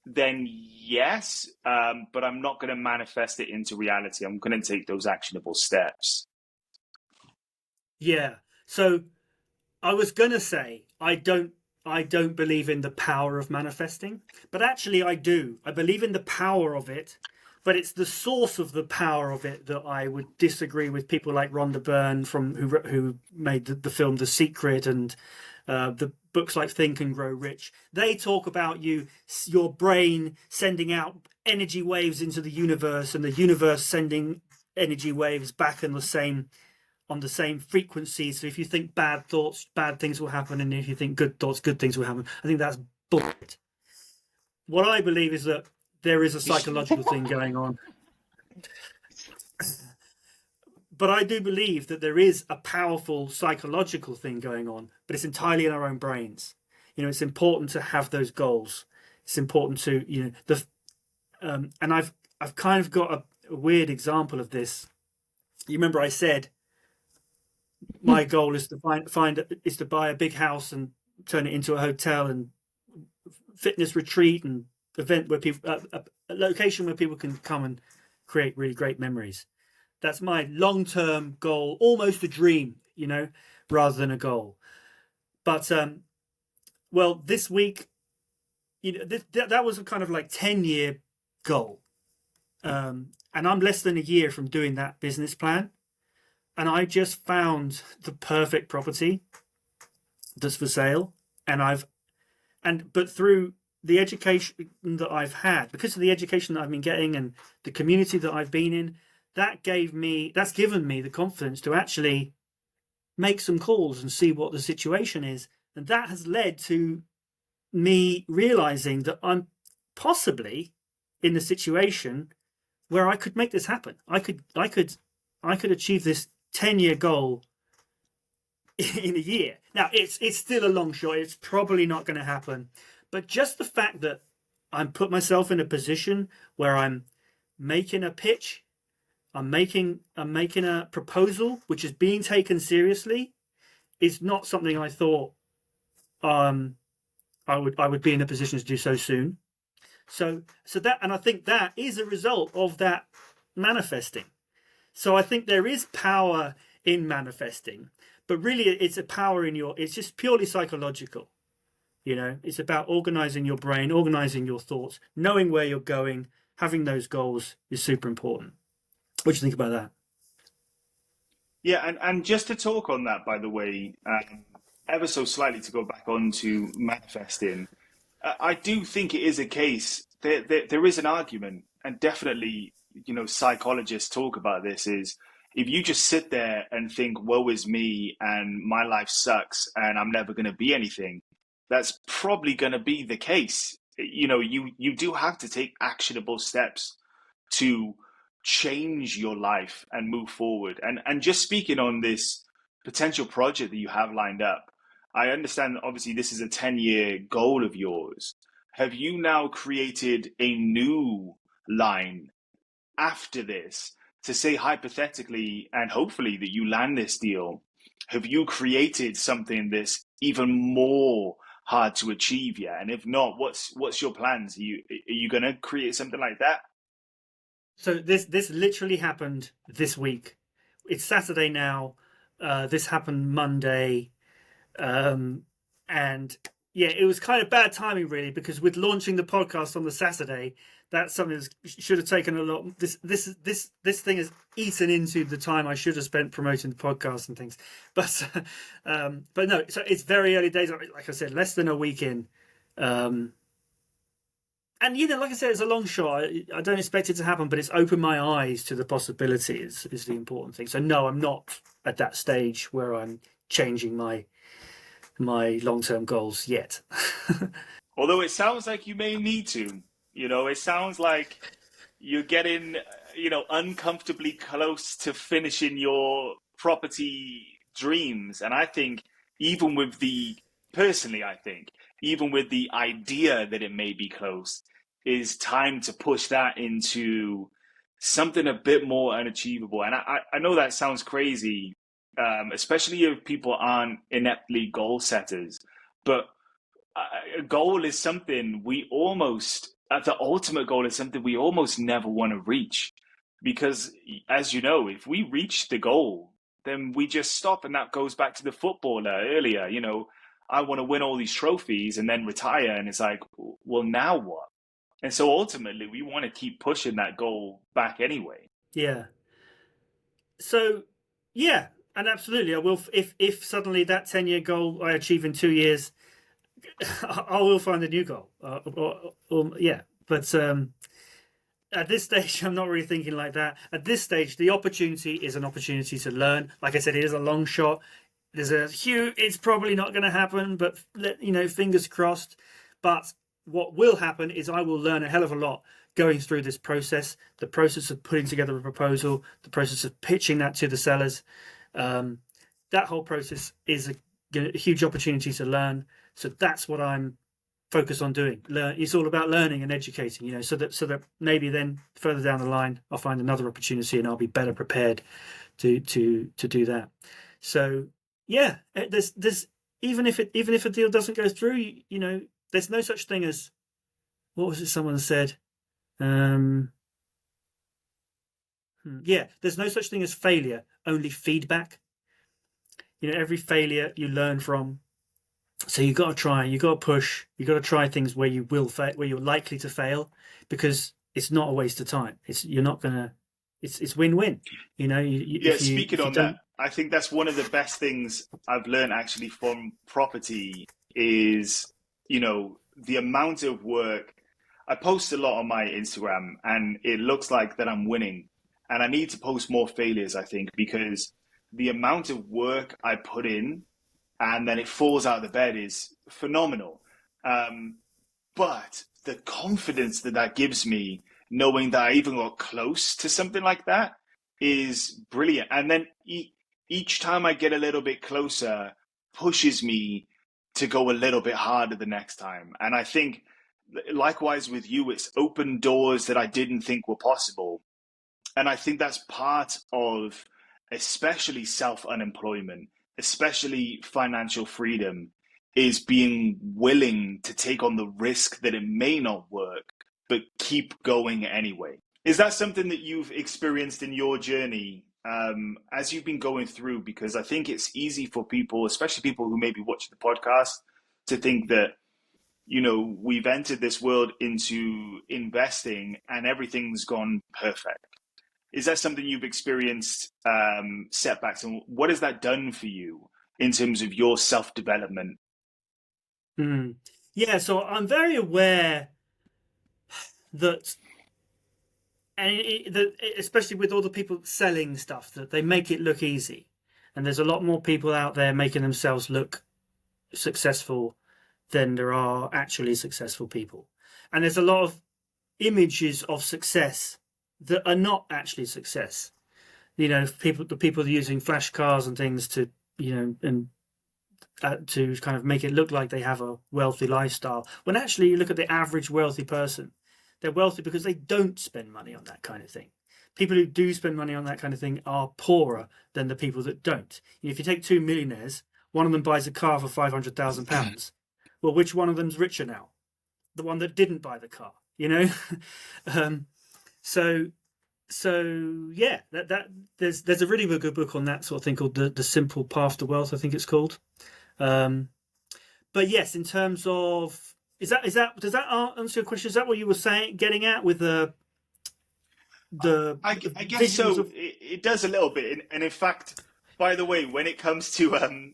then yes, but I'm not going to manifest it into reality. I'm going to take those actionable steps. Yeah. So I was going to say, I don't believe in the power of manifesting, but actually I do. I believe in the power of it, but it's the source of the power of it that I would disagree with people like Rhonda Byrne who made the film The Secret, and the books like Think and Grow Rich. They talk about your brain sending out energy waves into the universe, and the universe sending energy waves back on the same frequency. So if you think bad thoughts, bad things will happen, and if you think good thoughts, good things will happen. I think that's bullshit. What I believe is that there is a psychological thing going on. But I do believe that there is a powerful psychological thing going on, but it's entirely in our own brains. It's important to have those goals. It's important to, and I've kind of got a weird example of this. You remember I said my goal is to is to buy a big house and turn it into a hotel and fitness retreat and event where people, a location where people can come and create really great memories. That's my long-term goal, almost a dream, rather than a goal. But this week, that was a kind of like 10-year goal, and I'm less than a year from doing that business plan, and I just found the perfect property that's for sale, but through the education that I've had, because of the education that I've been getting and the community that I've been in, that's given me the confidence to actually make some calls and see what the situation is. And that has led to me realizing that I'm possibly in a situation where I could make this happen. I could achieve this 10-year goal in a year. Now, it's still a long shot. It's probably not going to happen. But just the fact that I'm put myself in a position where I'm making a pitch, I'm making a proposal which is being taken seriously, is not something I thought I would be in a position to do so soon. So that, and I think that is a result of that manifesting. So I think there is power in manifesting, but really it's a power it's just purely psychological. It's about organizing your brain, organizing your thoughts, knowing where you're going, having those goals is super important. What do you think about that? Yeah, and just to talk on that, by the way, ever so slightly to go back on to manifesting, I do think it is a case. There is an argument, and definitely, psychologists talk about this, is if you just sit there and think, woe is me, and my life sucks, and I'm never going to be anything, that's probably going to be the case. You do have to take actionable steps to change your life and move forward. And just speaking on this potential project that you have lined up, I understand that obviously this is a 10-year goal of yours. Have you now created a new line after this to say hypothetically and hopefully that you land this deal? Have you created something that's even more hard to achieve yet? And if not, what's your plans? Are you going to create something like that? So this literally happened this week. It's Saturday now. This happened Monday. And yeah, it was kind of bad timing really, because with launching the podcast on the Saturday, that's something that should have taken a lot. This thing has eaten into the time I should have spent promoting the podcast and things. But no, so it's very early days. Like I said, less than a week in. And like I said, it's a long shot. I don't expect it to happen, but it's opened my eyes to the possibilities is the important thing. So no, I'm not at that stage where I'm changing my long-term goals yet. Although it sounds like you may need to. It sounds like you're getting, uncomfortably close to finishing your property dreams. And I think even with even with the idea that it may be close, is time to push that into something a bit more unachievable. And I know that sounds crazy, especially if people aren't ineptly goal setters, but a goal is something the ultimate goal is something we almost never want to reach. Because as you know, if we reach the goal, then we just stop. And that goes back to the footballer earlier. I want to win all these trophies and then retire. And it's like, well, now what? And so ultimately, we want to keep pushing that goal back anyway. Yeah. So, yeah, and absolutely, I will. If suddenly that 10-year goal I achieve in 2 years, I will find a new goal. Yeah, but at this stage, I'm not really thinking like that. At this stage, the opportunity is an opportunity to learn. Like I said, it is a long shot. It's probably not going to happen, but fingers crossed. But what will happen is I will learn a hell of a lot going through this process, the process of putting together a proposal, the process of pitching that to the sellers. That whole process is a huge opportunity to learn. So that's what I'm focused on doing. It's all about learning and educating, so that maybe then further down the line I'll find another opportunity and I'll be better prepared to do that. So yeah, there's even if a deal doesn't go through, there's no such thing as, what was it someone said? Yeah, there's no such thing as failure, only feedback. Every failure you learn from. So you got to try, you got to push, you got to try things where you will fail, where you're likely to fail, because it's not a waste of time. It's win-win. Speaking on that, I think that's one of the best things I've learned actually from property is, the amount of work. I post a lot on my Instagram and it looks like that I'm winning, and I need to post more failures, I think, because the amount of work I put in and then it falls out of the bed is phenomenal. But the confidence that gives me, knowing that I even got close to something like that, is brilliant. And then each time I get a little bit closer, pushes me to go a little bit harder the next time. And I think likewise with you, it's opened doors that I didn't think were possible. And I think that's part of especially self-unemployment, especially financial freedom, is being willing to take on the risk that it may not work, but keep going anyway. Is that something that you've experienced in your journey as you've been going through? Because I think it's easy for people, especially people who maybe watch the podcast, to think that we've entered this world into investing and everything's gone perfect. Is that something you've experienced, setbacks, and what has that done for you in terms of your self-development? Mm. Yeah, so I'm very aware that, and especially with all the people selling stuff, that they make it look easy. And there's a lot more people out there making themselves look successful than there are actually successful people. And there's a lot of images of success that are not actually success. The people using flash cars and things to, and to kind of make it look like they have a wealthy lifestyle. When actually you look at the average wealthy person, they're wealthy because they don't spend money on that kind of thing. People who do spend money on that kind of thing are poorer than the people that don't. If you take two millionaires, one of them buys a car for £500,000. Well, which one of them's richer now? The one that didn't buy the car, um, so yeah, that there's a really good book on that sort of thing called the Simple Path to Wealth, I think it's called. But yes, in terms of does that answer your question? Is that what you were saying, getting at with the I guess so. It does a little bit, and in fact, by the way, when it comes to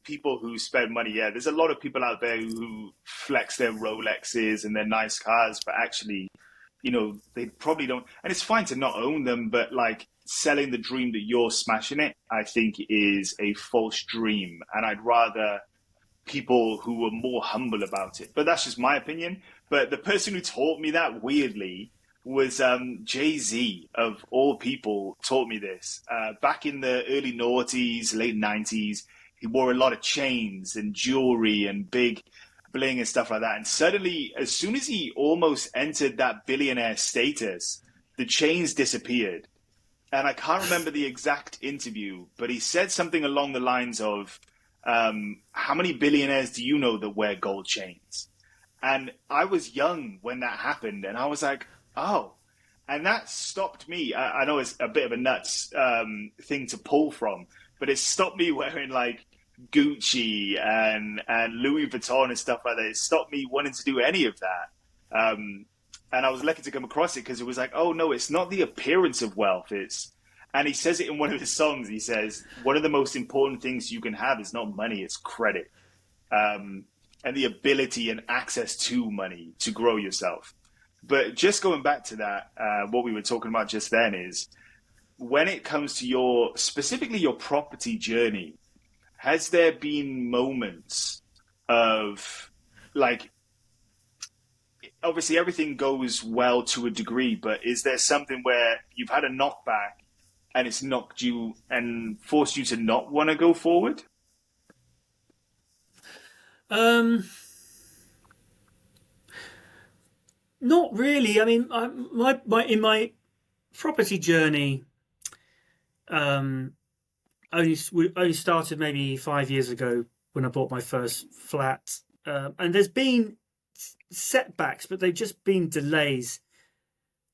people who spend money, yeah, there's a lot of people out there who flex their Rolexes and their nice cars, but actually, they probably don't. And it's fine to not own them, but like selling the dream that you're smashing it, I think is a false dream, and I'd rather people who are more humble about it. But that's just my opinion. But the person who taught me that, weirdly, was Jay-Z, of all people, taught me this. Back in the early noughties, late 90s, he wore a lot of chains and jewelry and big bling and stuff like that. And suddenly, as soon as he almost entered that billionaire status, the chains disappeared. And I can't remember the exact interview, but he said something along the lines of, how many billionaires do you know that wear gold chains? And I was young when that happened, and I was like, oh. And that stopped me. I know it's a bit of a nuts thing to pull from, but it stopped me wearing like Gucci and Louis Vuitton and stuff like that. It stopped me wanting to do any of that. And I was lucky to come across it because it was like, oh no, it's not the appearance of wealth. And he says it in one of his songs. He says, one of the most important things you can have is not money, it's credit. And the ability and access to money to grow yourself. But just going back to that, what we were talking about just then is, when it comes to specifically your property journey, has there been moments of, like, obviously everything goes well to a degree, but is there something where you've had a knockback and it's knocked you and forced you to not want to go forward? Not really. I mean, in my property journey, only started maybe 5 years ago when I bought my first flat, and there's been setbacks, but they've just been delays.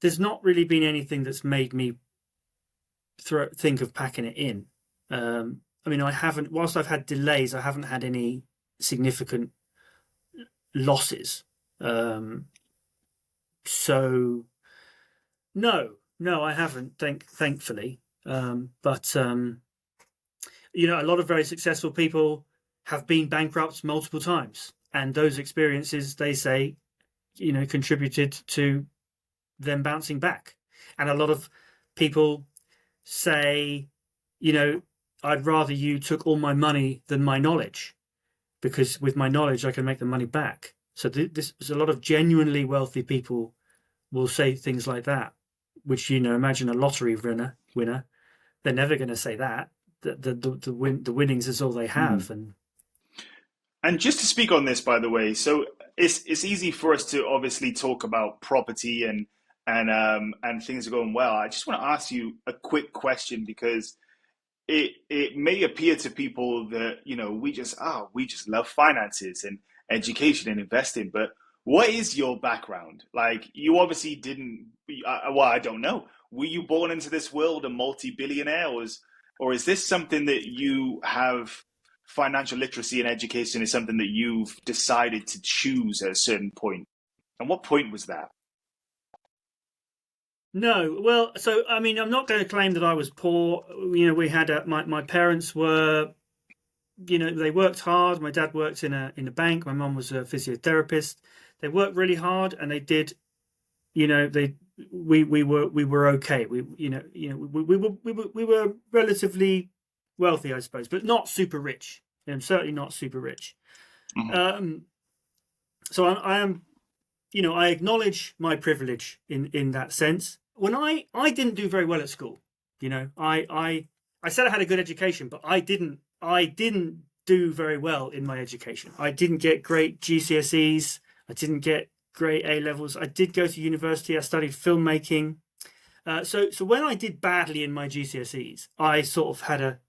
There's not really been anything that's made me think of packing it in. I mean, I haven't. Whilst I've had delays, I haven't had any significant losses. So no, I haven't. Thankfully, but a lot of very successful people have been bankrupt multiple times, and those experiences, they say, contributed to them bouncing back. And a lot of people say, I'd rather you took all my money than my knowledge, because with my knowledge I can make the money back. So there's a lot of genuinely wealthy people will say things like that, which, imagine a lottery winner. They're never going to say that. The winnings is all they have. And just to speak on this, by the way, so it's easy for us to obviously talk about property and things are going well. I just want to ask you a quick question, because it may appear to people that, we just love finances and education and investing, but what is your background? Like, you obviously didn't, I don't know. Were you born into this world a multi-billionaire, or is this something that you have financial literacy and education is something that you've decided to choose at a certain point? And what point was that? No, well, so I mean, I'm not going to claim that I was poor. We had my parents were, they worked hard. My dad worked in a bank. My mum was a physiotherapist. They worked really hard, and they did. They we were okay. We were relatively wealthy, I suppose, but not super rich. Certainly not super rich. Mm-hmm. So I am, I acknowledge my privilege in that sense. When I didn't do very well at school, I said I had a good education, but I didn't do very well in my education. I didn't get great GCSEs. I didn't get great A levels. I did go to university. I studied filmmaking. So when I did badly in my GCSEs, I sort of had a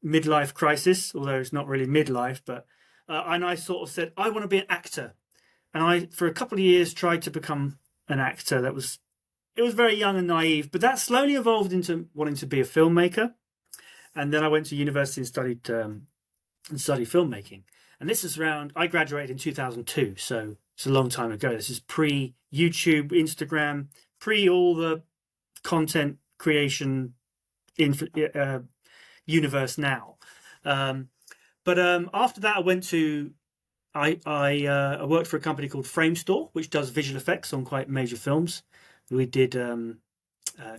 midlife crisis, although it's not really midlife, but and I sort of said, I want to be an actor. And I, for a couple of years, tried to become an actor. It was very young and naive, but that slowly evolved into wanting to be a filmmaker. And then I went to university and studied filmmaking. And this is I graduated in 2002, so it's a long time ago. This is pre-YouTube, Instagram, pre all the content creation universe now. But after that, I worked for a company called Framestore, which does visual effects on quite major films. We did a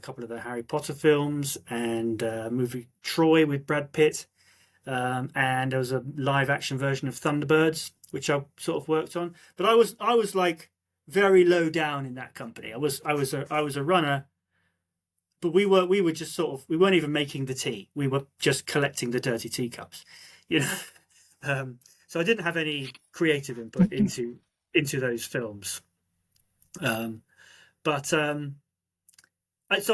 couple of the Harry Potter films and a movie Troy with Brad Pitt. And there was a live action version of Thunderbirds, which I sort of worked on. But I was like very low down in that company. I was a runner, but we were just sort of, we weren't even making the tea. We were just collecting the dirty teacups, So I didn't have any creative input into those films. So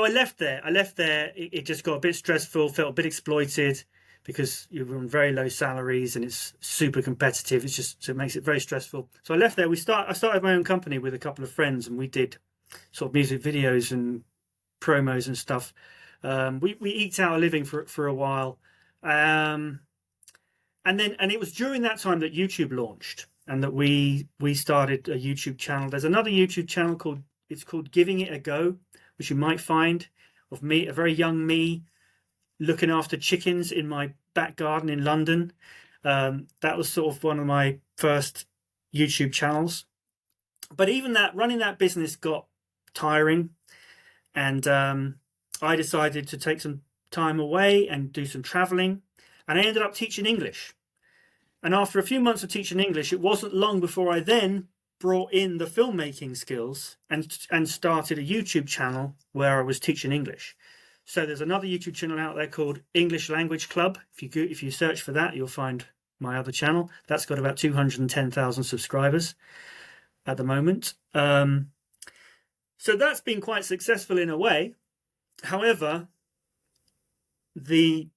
I left there. It just got a bit stressful, felt a bit exploited because you're on very low salaries and it's super competitive. So it makes it very stressful. So I left there. I started my own company with a couple of friends, and we did sort of music videos and promos and stuff. We eked out a living for a while. And it was during that time that YouTube launched, and that we started a YouTube channel. There's another YouTube channel called Giving It a Go, which you might find, of me, a very young me, looking after chickens in my back garden in London. That was sort of one of my first YouTube channels. But even that, running that business got tiring, and I decided to take some time away and do some traveling, and I ended up teaching English. And after a few months of teaching English, it wasn't long before I then brought in the filmmaking skills and started a YouTube channel where I was teaching English. So there's another YouTube channel out there called English Language Club. If you search for that, you'll find my other channel. That's got about 210,000 subscribers at the moment. So that's been quite successful in a way. However, the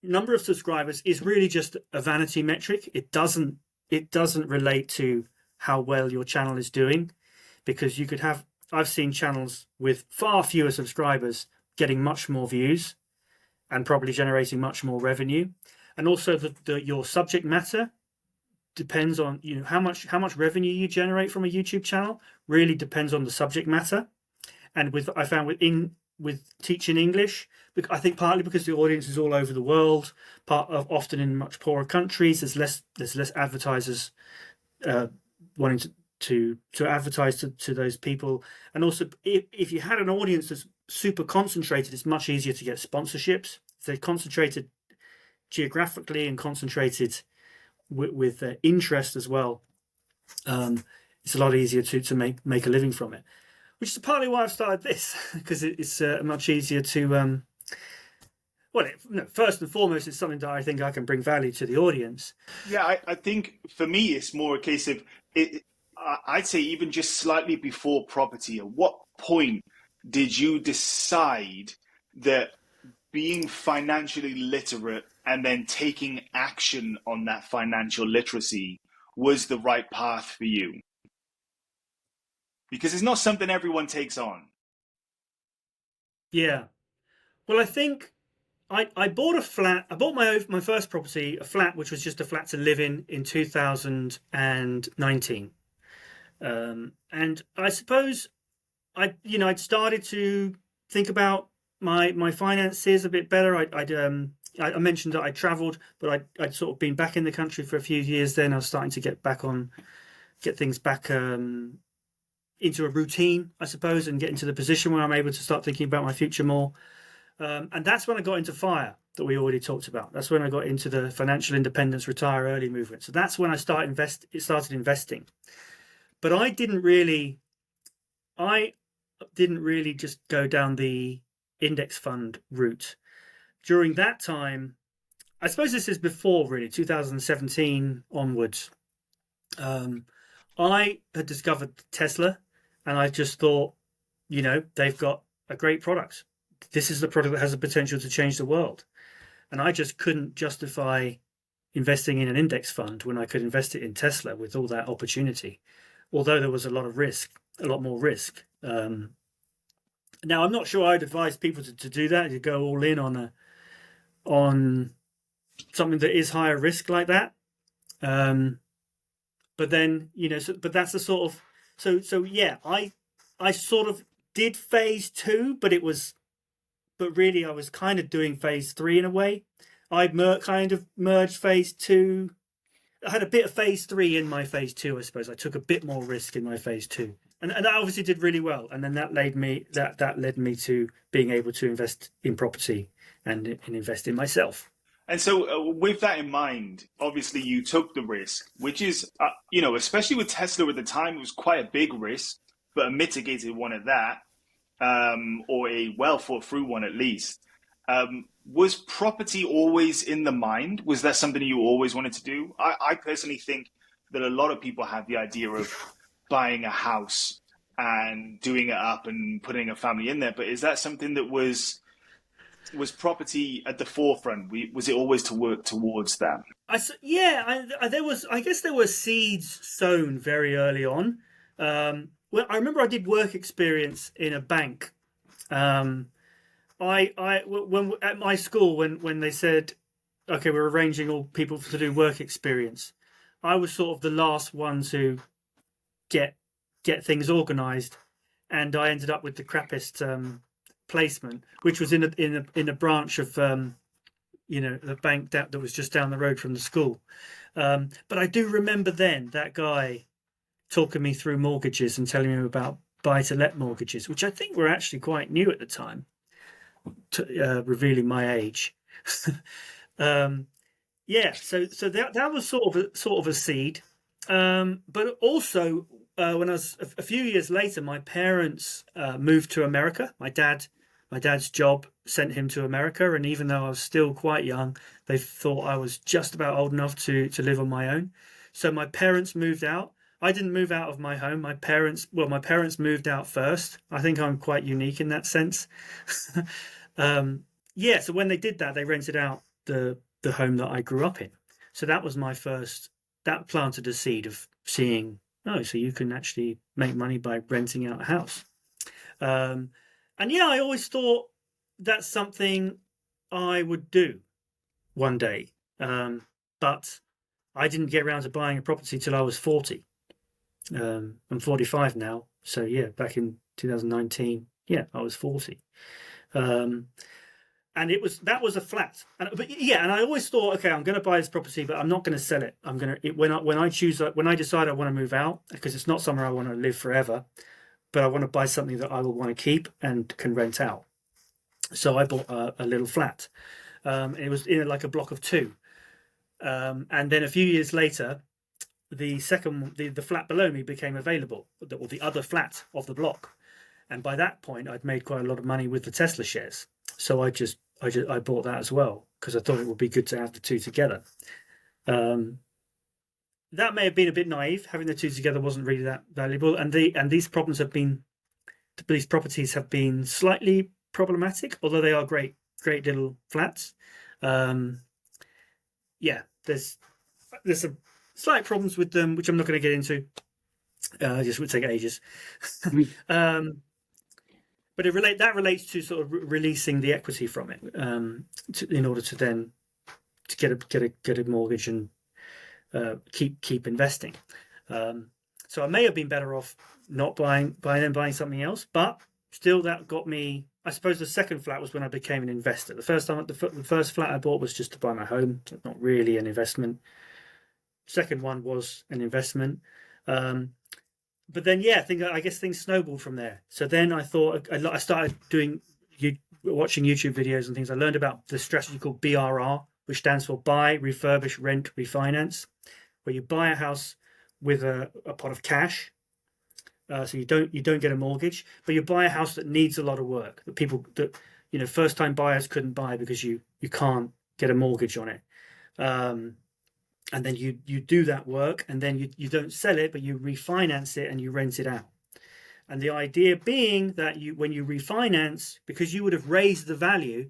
number of subscribers is really just a vanity metric. It doesn't relate to how well your channel is doing, because I've seen channels with far fewer subscribers getting much more views and probably generating much more revenue. And also your subject matter depends on how much revenue you generate from a YouTube channel really depends on the subject matter. And I found with teaching English, I think partly because the audience is all over the world, often in much poorer countries, there's less advertisers wanting to advertise to those people. And also, if you had an audience that's super concentrated, it's much easier to get sponsorships. If they're concentrated geographically and concentrated with interest as well, it's a lot easier to make a living from it. Which is partly why I've started this, because it's much easier to. First and foremost, it's something that I think I can bring value to the audience. Yeah, I think for me, it's more a case of I'd say even just slightly before property. At what point did you decide that being financially literate and then taking action on that financial literacy was the right path for you? Because it's not something everyone takes on. Yeah. Well, I think I bought a flat. I bought my first property, a flat, which was just a flat to live in 2019. And I suppose I'd started to think about my finances a bit better. I mentioned that I travelled, but I'd sort of been back in the country for a few years. Then I was starting to get things back into a routine, I suppose, and get into the position where I'm able to start thinking about my future more. And that's when I got into FIRE that we already talked about. That's when I got into the financial independence, retire early movement. So that's when I started investing. But I didn't really just go down the index fund route. During that time, I suppose this is before really 2017 onwards, I had discovered Tesla, and I just thought, they've got a great product. This is the product that has the potential to change the world. And I just couldn't justify investing in an index fund when I could invest it in Tesla with all that opportunity, although there was a lot more risk. Now, I'm not sure I'd advise people to do that, to go all in on something that is higher risk like that. But then, but that's the sort of, so yeah, I sort of did phase 2, but really I was kind of doing phase 3 in a way. I kind of merged phase 2. I had a bit of phase 3 in my phase 2, I suppose. I took a bit more risk in my phase 2. And that obviously did really well. And then that led me to being able to invest in property and invest in myself. And so with that in mind, obviously you took the risk, which is, especially with Tesla at the time, it was quite a big risk, but a mitigated one at that, or a well thought through one at least. Was property always in the mind? Was that something you always wanted to do? I personally think that a lot of people have the idea of buying a house and doing it up and putting a family in there. But is that something that was property at the forefront? Was it always to work towards that? I guess there were seeds sown very early on. Well, I remember I did work experience in a bank. When at my school, when they said, okay, we're arranging all people to do work experience, I was sort of the last one to get things organised, and I ended up with the crappiest placement, which was in a branch of the bank that was just down the road from the school. But I do remember then that guy talking me through mortgages and telling me about buy-to-let mortgages, which I think were actually quite new at the time, revealing my age. So that was sort of a seed. But also, when I was a few years later, my parents moved to America. My dad's job sent him to America, and even though I was still quite young, they thought I was just about old enough to live on my own. So my parents moved out. I didn't move out of my home. My parents moved out first. I think I'm quite unique in that sense. So when they did that, they rented out the home that I grew up in. So that was that planted a seed of seeing, so you can actually make money by renting out a house. And I always thought that's something I would do one day. But I didn't get around to buying a property till I was 40. I'm 45 now. So yeah, back in 2019, I was 40. And that was a flat. And I always thought, okay, I'm going to buy this property, but I'm not going to sell it. When I decide I want to move out, because it's not somewhere I want to live forever, but I want to buy something that I will want to keep and can rent out. So I bought a little flat. It was in like a block of 2. And then a few years later, the flat below me became available, or the other flat of the block. And by that point, I'd made quite a lot of money with the Tesla shares. So I bought that as well, because I thought it would be good to have the 2 together. That may have been a bit naive. Having the 2 together wasn't really that valuable. And these properties have been slightly problematic, although they are great little flats. There's some slight problems with them, which I'm not going to get into. Just would take ages. but that relates to sort of releasing the equity from it, in order to then to get a mortgage and keep investing. So I may have been better off not buying something else, but still that got me. I suppose the second flat was when I became an investor. The first flat I bought was just to buy my home, so not really an investment. Second one was an investment. But then, I guess things snowballed from there. So then I thought, I started watching YouTube videos and things. I learned about the strategy called BRR, which stands for Buy, Refurbish, Rent, Refinance, where you buy a house with a pot of cash. So you don't get a mortgage, but you buy a house that needs a lot of work, that first time buyers couldn't buy because you can't get a mortgage on it. And then you do that work, and then you don't sell it, but you refinance it and you rent it out. And the idea being that when you refinance, because you would have raised the value,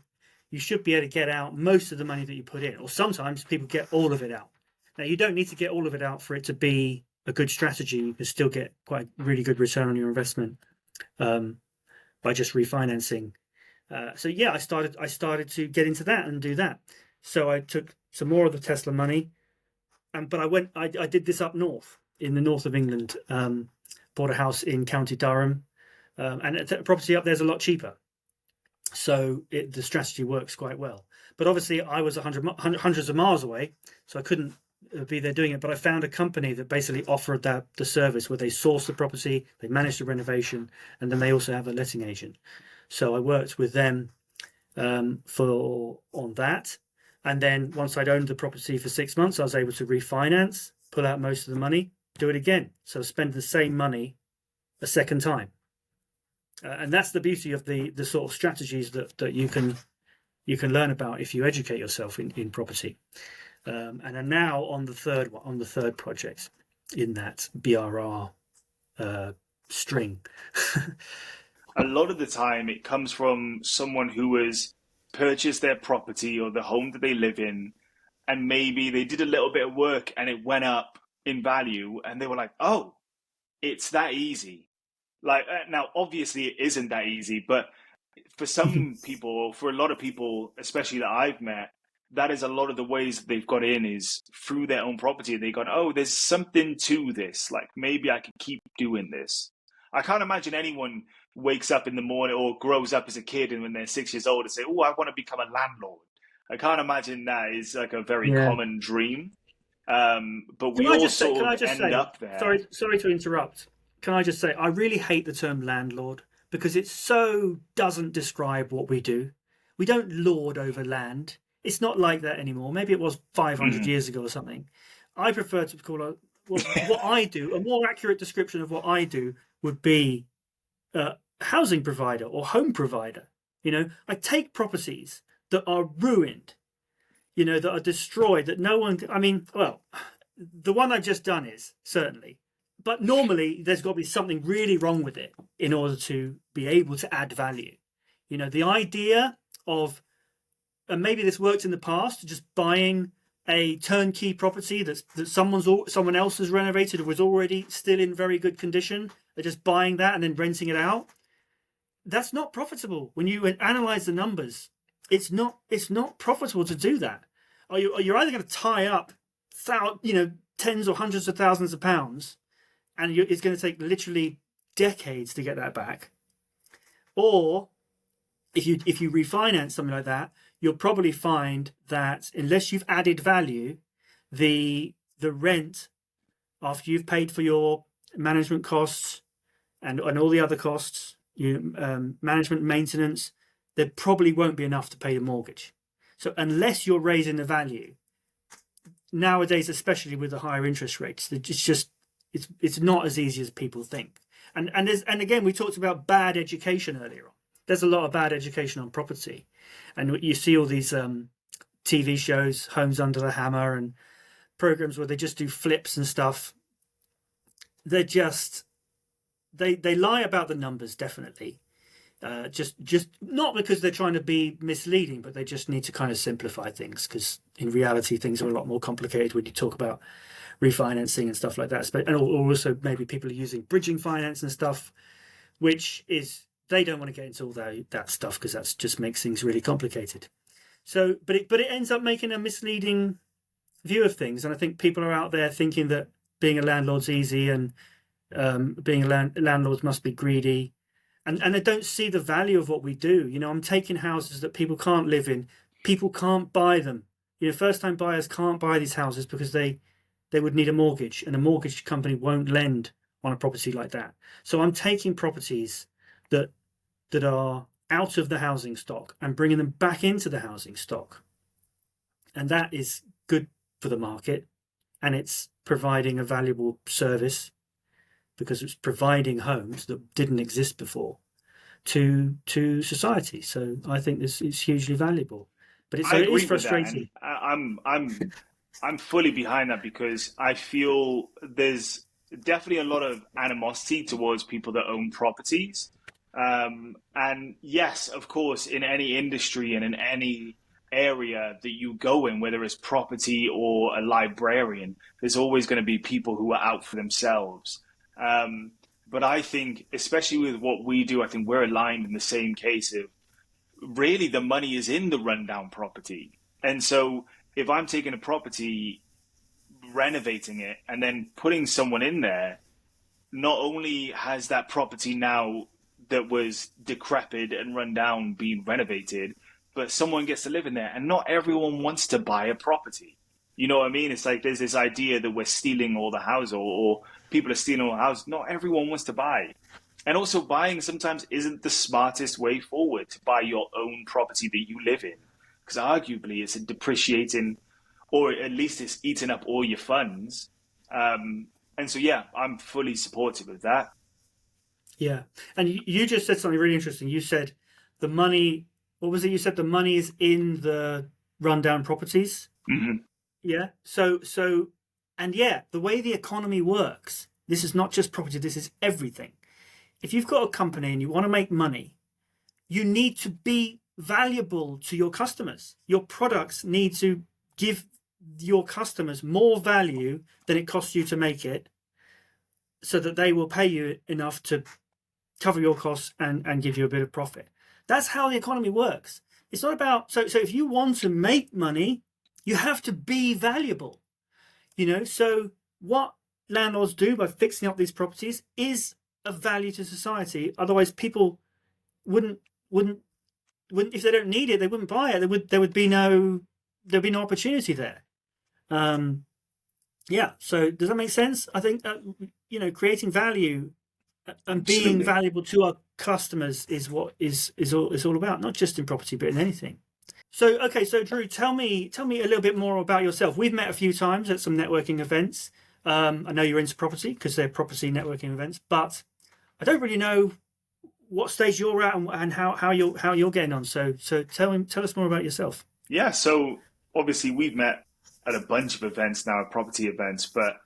you should be able to get out most of the money that you put in. Or sometimes people get all of it out. Now, you don't need to get all of it out for it to be a good strategy. You can still get quite a really good return on your investment by just refinancing. I started to get into that and do that. So I took some more of the Tesla money. But I did this up north, in the north of England, bought a house in County Durham, and the property up there's a lot cheaper. So the strategy works quite well. But obviously I was hundreds of miles away, so I couldn't be there doing it. But I found a company that basically offered the service where they source the property, they manage the renovation, and then they also have a letting agent. So I worked with them on that. And then once I'd owned the property for 6 months, I was able to refinance, pull out most of the money, do it again. So spend the same money a second time. And that's the beauty of the sort of strategies that you can learn about if you educate yourself in property. And I'm now on the third project in that BRR string. A lot of the time it comes from someone who has purchased their property or the home that they live in, and maybe they did a little bit of work and it went up in value, and they were like, oh, it's that easy. Like, now obviously it isn't that easy, but for some people, for a lot of people, especially that I've met, that is a lot of the ways that they've got in is through their own property. They got, oh, there's something to this, like maybe I could keep doing this. I can't imagine anyone wakes up in the morning or grows up as a kid and when they're 6 years old and say, oh, I want to become a landlord. I can't imagine that is like a very common dream. But we all sort of end up there. Sorry to interrupt. Can I just say, I really hate the term landlord because it so doesn't describe what we do. We don't lord over land. It's not like that anymore. Maybe it was 500 years ago or something. I prefer to call it what I do. A more accurate description of what I do would be housing provider or home provider. I take properties that are ruined, that are destroyed, that no one, the one I've just done is certainly, but normally there's got to be something really wrong with it in order to be able to add value. The idea of, and maybe this worked in the past, just buying a turnkey property that someone else has renovated or was already still in very good condition, they're just buying that and then renting it out. That's not profitable. When you analyze the numbers, it's not profitable to do that. Or you're either going to tie up tens or hundreds of thousands of pounds, and it's going to take literally decades to get that back. Or if you refinance something like that, you'll probably find that unless you've added value, the rent after you've paid for your management costs and all the other costs, management, maintenance, there probably won't be enough to pay the mortgage. So unless you're raising the value, nowadays, especially with the higher interest rates, it's not as easy as people think. And again, we talked about bad education earlier on. There's a lot of bad education on property, and you see all these TV shows, Homes Under the Hammer, and programs where they just do flips and stuff. They're just they lie about the numbers, definitely. Just not because they're trying to be misleading, but they just need to kind of simplify things, because in reality things are a lot more complicated when you talk about refinancing and stuff like that. And also maybe people are using bridging finance and stuff, which is they don't want to get into all that stuff because that just makes things really complicated. So, but it ends up making a misleading view of things, and I think people are out there thinking that being a landlord's easy and being a landlord must be greedy, and they don't see the value of what we do. I'm taking houses that people can't live in, people can't buy them. First-time buyers can't buy these houses because they would need a mortgage, and a mortgage company won't lend on a property like that. So I'm taking properties that are out of the housing stock and bringing them back into the housing stock, and that is good for the market, and it's providing a valuable service because it's providing homes that didn't exist before to society. So I think this is hugely valuable. But it is frustrating. I'm fully behind that because I feel there's definitely a lot of animosity towards people that own properties. And yes, of course, in any industry and in any area that you go in, whether it's property or a librarian, there's always going to be people who are out for themselves. But I think, especially with what we do, I think we're aligned in the same case of really the money is in the rundown property. And so if I'm taking a property, renovating it, and then putting someone in there, not only has that property now that was decrepit and run down being renovated, but someone gets to live in there. And not everyone wants to buy a property. You know what I mean? It's like there's this idea that we're stealing all the houses or people are stealing all the houses. Not everyone wants to buy. And also buying sometimes isn't the smartest way forward to buy your own property that you live in. Because arguably it's a depreciating, or at least it's eating up all your funds. And so, yeah, I'm fully supportive of that. Yeah. And you just said something really interesting. You said the money, what was it? You said the money is in the rundown properties. Mm-hmm. Yeah. So, and yeah, the way the economy works, this is not just property, this is everything. If you've got a company and you want to make money, you need to be valuable to your customers. Your products need to give your customers more value than it costs you to make it, so that they will pay you enough to cover your costs and give you a bit of profit. That's how the economy works. It's not about, so if you want to make money, you have to be valuable. So what landlords do by fixing up these properties is of value to society. Otherwise people wouldn't if they don't need it, they wouldn't buy it. There'd be no opportunity there. Yeah. So does that make sense? I think creating value and being Absolutely. valuable to our customers is what is all about, not just in property but in anything. So okay, so Drew, tell me a little bit more about yourself. We've met a few times at some networking events. I know you're into property because they're property networking events, but I don't really know what stage you're at and how you're getting on. So tell us more about yourself. Yeah, so obviously we've met at a bunch of events now, property events, but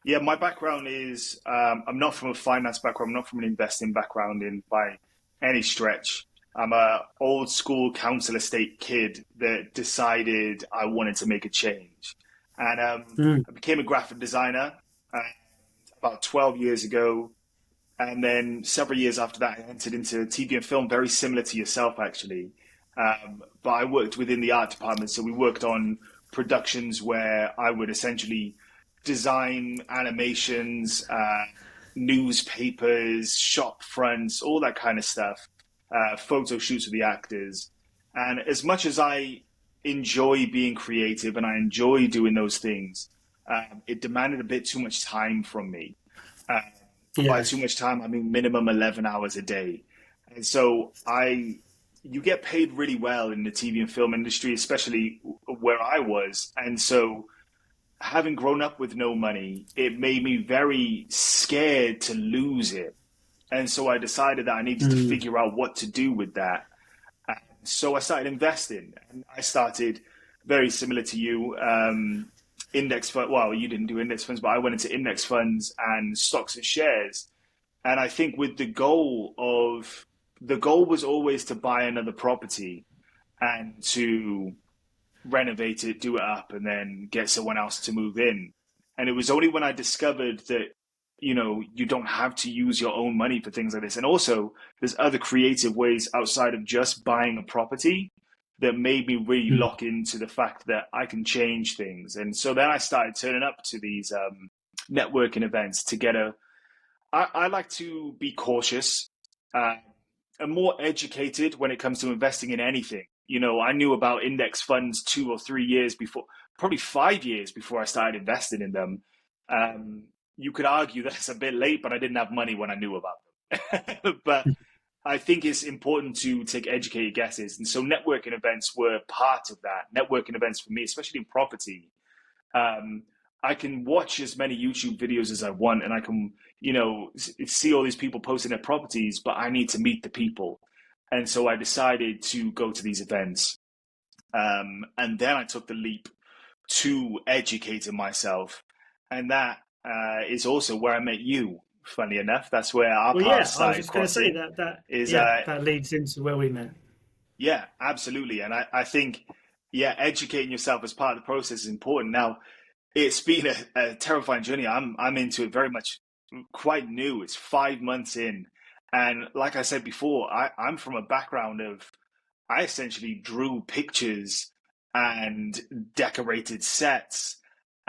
yeah, my background is I'm not from a finance background, I'm not from an investing background by any stretch. I'm a old school council estate kid that decided I wanted to make a change. And I became a graphic designer about 12 years ago. And then several years after that, I entered into TV and film, very similar to yourself, actually. But I worked within the art department. So we worked on productions where I would essentially design animations, newspapers, shop fronts, all that kind of stuff, photo shoots with the actors. And as much as I enjoy being creative and I enjoy doing those things, it demanded a bit too much time from me. By too much time, I mean minimum 11 hours a day. And so you get paid really well in the TV and film industry, especially where I was. And so having grown up with no money, it made me very scared to lose it. And so I decided that I needed to figure out what to do with that. And so I started investing, and I started very similar to you, index fund. Well, you didn't do index funds, but I went into index funds and stocks and shares. And I think with the goal was always to buy another property and to renovate it, do it up, and then get someone else to move in. And it was only when I discovered that you don't have to use your own money for things like this. And also, there's other creative ways outside of just buying a property that made me really lock into the fact that I can change things. And so then I started turning up to these networking events to get I like to be cautious and more educated when it comes to investing in anything. I knew about index funds 2 or 3 years before, probably 5 years before I started investing in them. You could argue that's a bit late, but I didn't have money when I knew about them. But I think it's important to take educated guesses. And so networking events were part of that. Networking events for me, especially in property, I can watch as many YouTube videos as I want, and I can, see all these people posting their properties, but I need to meet the people. And so I decided to go to these events. And then I took the leap to educating myself. And that is also where I met you. Funny enough, that's where our paths started. I was just going to say that leads into where we met. Yeah, absolutely. And I think, educating yourself as part of the process is important. Now, it's been a terrifying journey. I'm into it very much, quite new. It's 5 months in. And like I said before, I'm from a background of, I essentially drew pictures and decorated sets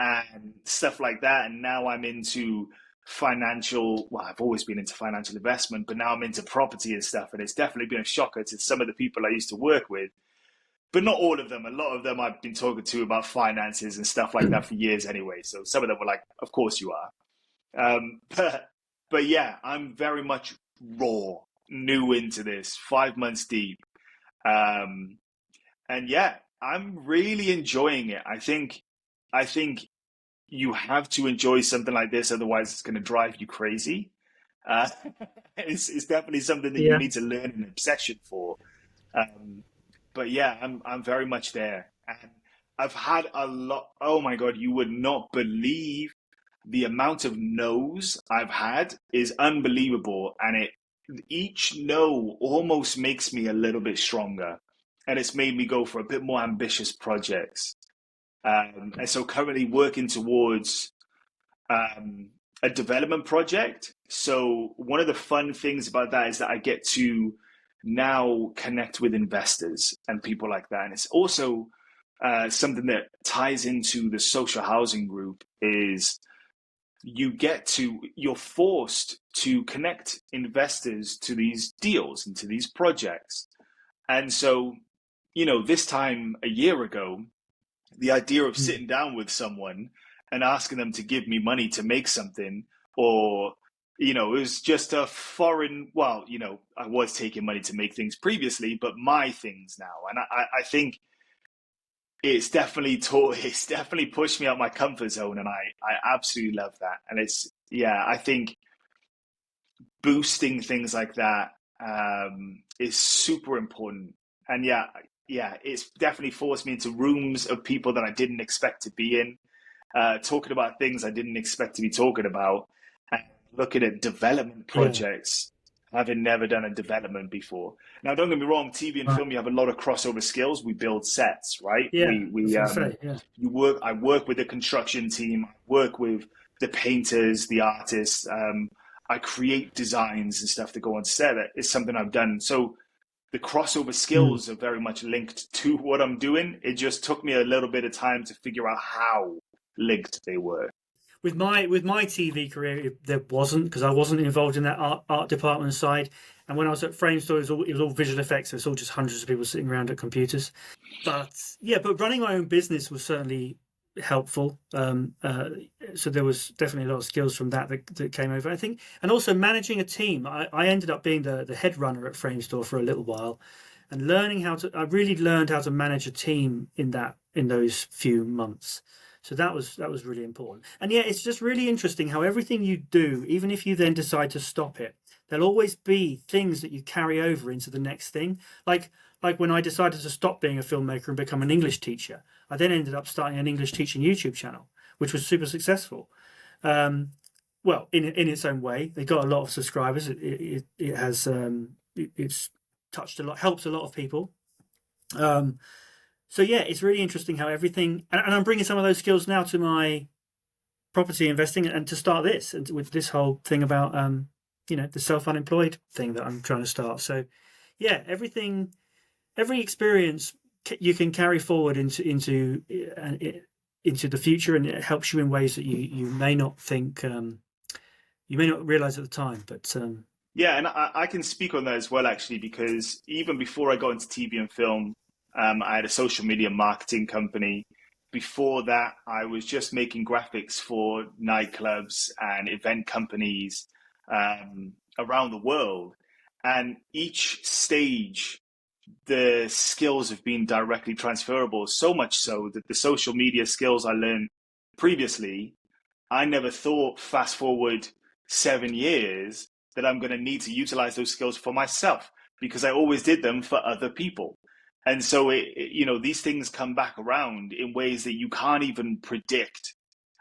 and stuff like that. And now I'm into I've always been into financial investment, but now I'm into property and stuff. And it's definitely been a shocker to some of the people I used to work with, but not all of them. A lot of them I've been talking to about finances and stuff like that for years anyway. So some of them were like, of course you are. But yeah, I'm very much raw, new into this, 5 months deep. And yeah, I'm really enjoying it. I think you have to enjoy something like this, otherwise it's going to drive you crazy. It's definitely something that you need to learn an obsession for. But yeah, I'm very much there, and I've had a lot. Oh my God, you would not believe the amount of no's I've had is unbelievable, and each no almost makes me a little bit stronger, and it's made me go for a bit more ambitious projects. And so currently working towards a development project. So one of the fun things about that is that I get to now connect with investors and people like that. And it's also something that ties into the social housing group is you're forced to connect investors to these deals and to these projects. And so, this time a year ago, the idea of sitting down with someone and asking them to give me money to make something, or, it was just a foreign, I was taking money to make things previously, but my things now. And I think it's definitely pushed me out my comfort zone. And I absolutely love that. And I think boosting things like that is super important. And it's definitely forced me into rooms of people that I didn't expect to be in, talking about things I didn't expect to be talking about, and looking at development projects, having never done a development before. Now, don't get me wrong, TV and film, you have a lot of crossover skills. We build sets, right? I work with the construction team, I work with the painters, the artists. I create designs and stuff to go on set. It's something I've done. So the crossover skills are very much linked to what I'm doing. It just took me a little bit of time to figure out how linked they were. With my TV career, there wasn't, because I wasn't involved in that art department side. And when I was at Framestore, it was all visual effects. So it's all just hundreds of people sitting around at computers. But running my own business was certainly helpful. So there was definitely a lot of skills from that came over, I think. And also managing a team. I ended up being the head runner at Framestore for a little while, and I really learned how to manage a team in those few months. So that was really important. And it's just really interesting how everything you do, even if you then decide to stop it, there'll always be things that you carry over into the next thing. Like when I decided to stop being a filmmaker and become an English teacher, I then ended up starting an English teaching YouTube channel, which was super successful. Well, in its own way, they got a lot of subscribers. It has it's touched a lot, helped a lot of people. So it's really interesting how everything, and I'm bringing some of those skills now to my property investing and to start this and with this whole thing about the self-unemployed thing that I'm trying to start. So yeah, every experience you can carry forward into the future, and it helps you in ways that you may not think, you may not realize at the time. But Yeah, and I can speak on that as well, actually, because even before I got into TV and film, I had a social media marketing company. Before that, I was just making graphics for nightclubs and event companies around the world. And each stage, the skills have been directly transferable, so much so that the social media skills I learned previously, I never thought fast forward 7 years that I'm going to need to utilize those skills for myself, because I always did them for other people. And so these things come back around in ways that you can't even predict.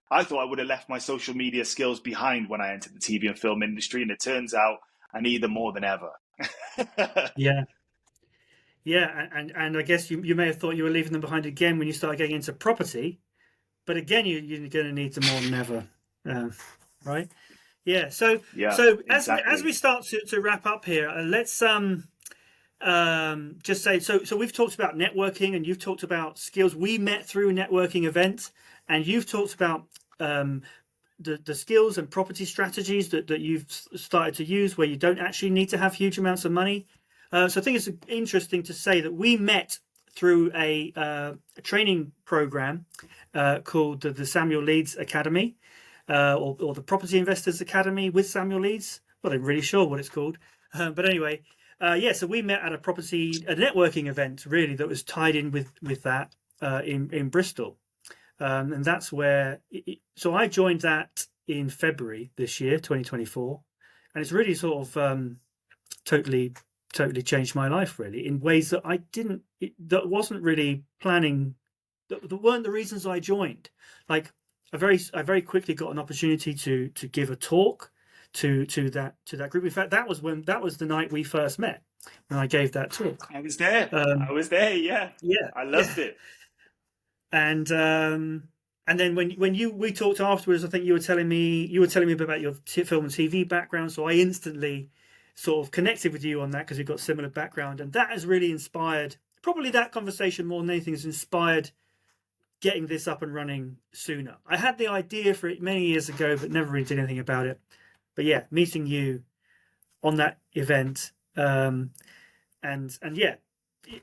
I thought I would have left my social media skills behind when I entered the TV and film industry, and it turns out I need them more than ever. yeah, yeah, and I guess you may have thought you were leaving them behind again when you started getting into property, but again, you're going to need them more than ever, right? Yeah. So Yeah, so as exactly. we start to wrap up here, let's just say, so we've talked about networking, and you've talked about skills we met through a networking event, and you've talked about the skills and property strategies that you've started to use where you don't actually need to have huge amounts of money. So I think it's interesting to say that we met through a training program called the Samuel Leeds Academy, or the Property Investors Academy with Samuel Leeds. Well, I'm really sure what it's called. But anyway, so we met at a networking event, really, that was tied in with that in Bristol. And that's where, so I joined that in February this year, 2024. And it's really sort of totally changed my life, really, in ways that that wasn't really planning, that weren't the reasons I joined. Like, I very quickly got an opportunity to give a talk to that group. In fact, that was the night we first met, when I gave that talk. I was there. I Um, was there. Yeah, yeah, I yeah, loved it. and then when we talked afterwards, I think you were telling me about your film and TV background, so I instantly sort of connected with you on that because we've got similar background, and that has really inspired. Probably that conversation more than anything has inspired getting this up and running sooner. I had the idea for it many years ago, but never really did anything about it. But yeah, meeting you on that event, and yeah,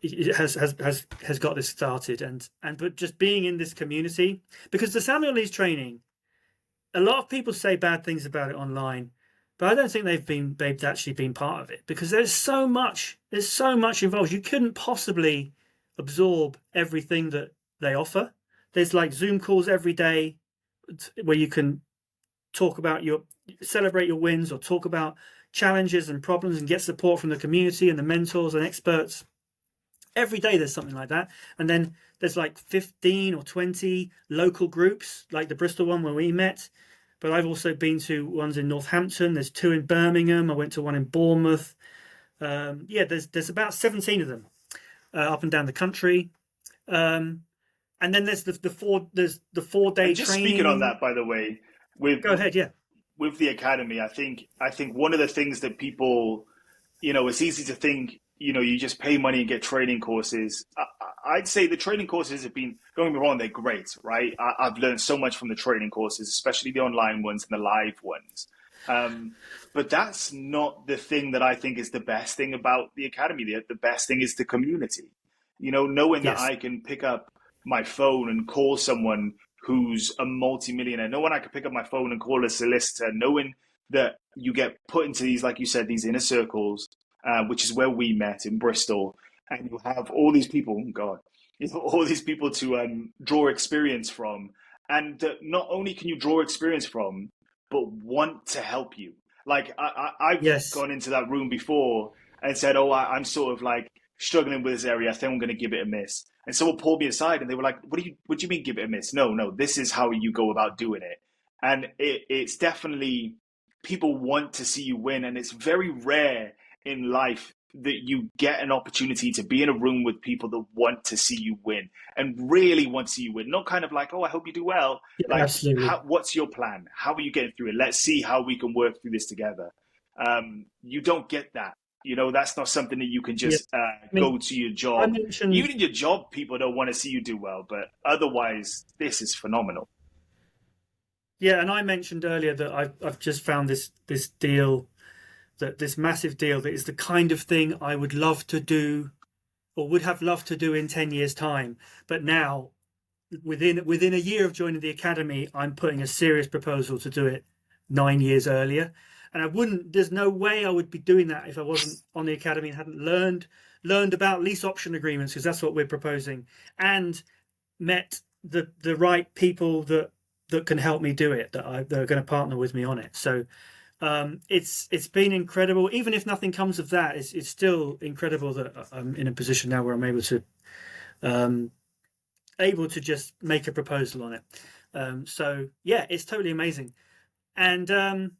it has got this started, but just being in this community, because the Samuel Leeds training, a lot of people say bad things about it online, but I don't think they've actually been part of it, because there's so much involved. You couldn't possibly absorb everything that they offer. There's like Zoom calls every day where you can celebrate your wins, or talk about challenges and problems, and get support from the community and the mentors and experts. Every day there's something like that. And then there's like 15 or 20 local groups, like the Bristol one where we met. But I've also been to ones in Northampton. There's 2 in Birmingham. I went to one in Bournemouth. There's about 17 of them up and down the country. And then there's the 4-day And just speaking on training. that, by the way, with Go ahead, yeah. with the academy, I think one of the things that people, it's easy to think, you just pay money and get training courses. I'd say the training courses have been, don't get me wrong, they're great, right? I've learned so much from the training courses, especially the online ones and the live ones. Um, but that's not the thing that I think is the best thing about the academy. The best thing is the community. Knowing that Yes. I can pick up my phone and call someone who's a multimillionaire, knowing I can pick up my phone and call a solicitor, knowing that you get put into these, like you said, these inner circles, which is where we met in Bristol, and you have all these people, oh God, all these people to draw experience from, and not only can you draw experience from, but want to help you. Like I've Yes. gone into that room before and said, "Oh, I'm sort of like struggling with this area. I think I'm going to give it a miss." And someone pulled me aside and they were like, what do you mean give it a miss? No, this is how you go about doing it. And it's definitely, people want to see you win. And it's very rare in life that you get an opportunity to be in a room with people that want to see you win and really want to see you win. Not kind of like, oh, I hope you do well. Yeah, Like, absolutely. what's your plan? How are you getting through it? Let's see how we can work through this together. You don't get that. That's not something that you can just go to your job. Even in your job, people don't want to see you do well. But otherwise, this is phenomenal. Yeah, and I mentioned earlier that I've just found this deal, this massive deal that is the kind of thing I would love to do, or would have loved to do in 10 years' time. But now, within a year of joining the academy, I'm putting a serious proposal to do it 9 years earlier. And there's no way I would be doing that if I wasn't on the academy and hadn't learned about lease option agreements, because that's what we're proposing, and met the right people that can help me do it, that are going to partner with me on it. So it's been incredible. Even if nothing comes of that, it's still incredible that I'm in a position now where I'm able to just make a proposal on it. So yeah, it's totally amazing. And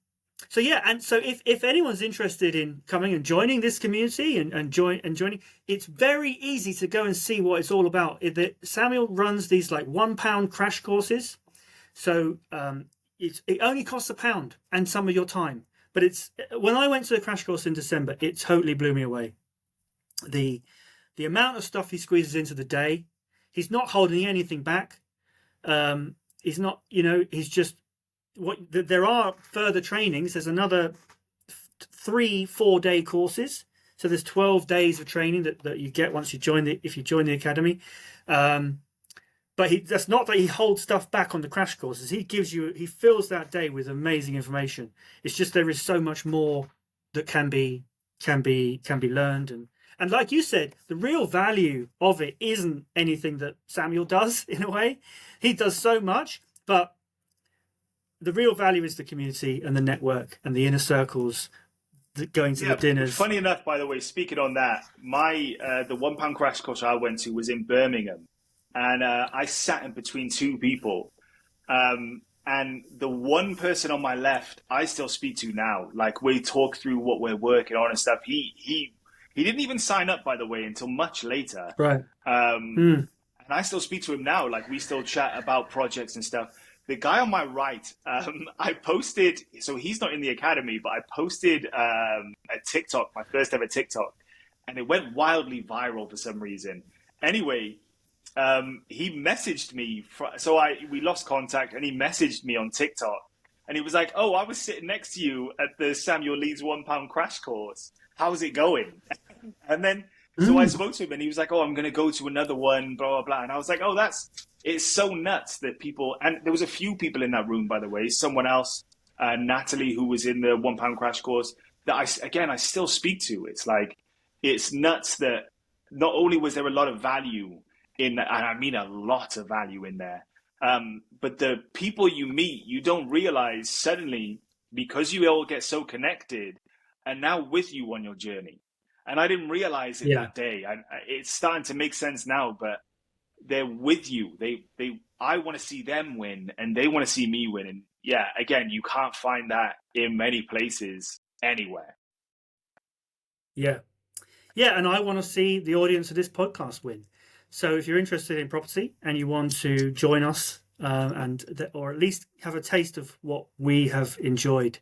so if anyone's interested in coming and joining this community and joining, it's very easy to go and see what it's all about. Samuel runs these like £1 crash courses. So it only costs £1 and some of your time. But when I went to the crash course in December, it totally blew me away. The amount of stuff he squeezes into the day, he's not holding anything back. He's not, he's just there are further trainings. There's another 3-4 day courses. So there's 12 days of training that you get once if you join the academy. But that's not that he holds stuff back on the crash courses. He fills that day with amazing information. It's just there is so much more that can be learned. And like you said, the real value of it isn't anything that Samuel does in a way. He does so much, but the real value is the community and the network and the inner circles, going to the dinners. Funny enough, by the way, speaking on that, the £1 crash course I went to was in Birmingham. And I sat in between two people. And the one person on my left, I still speak to now. Like, we talk through what we're working on and stuff. He didn't even sign up, by the way, until much later. Right. And I still speak to him now. Like, we still chat about projects and stuff. The guy on my right, I posted, so he's not in the academy, but I posted a TikTok, my first ever TikTok, and it went wildly viral for some reason. Anyway, he messaged me, we lost contact, and he messaged me on TikTok, and he was like, oh, I was sitting next to you at the Samuel Leeds £1 crash course. How's it going? And then, so I spoke to him, and he was like, oh, I'm going to go to another one, blah, blah, blah. And I was like, oh, it's so nuts that people, and there was a few people in that room, by the way, someone else, Natalie, who was in the £1 crash course, that I still speak to. It's like, it's nuts that not only was there a lot of value in, and I mean a lot of value in there, but the people you meet, you don't realize suddenly, because you all get so connected, and now with you on your journey. And I didn't realize it that day. It's starting to make sense now, but they're with you. I want to see them win, and they want to see me win. And yeah, again, you can't find that in many places anywhere. Yeah. And I want to see the audience of this podcast win. So if you're interested in property and you want to join us, or at least have a taste of what we have enjoyed,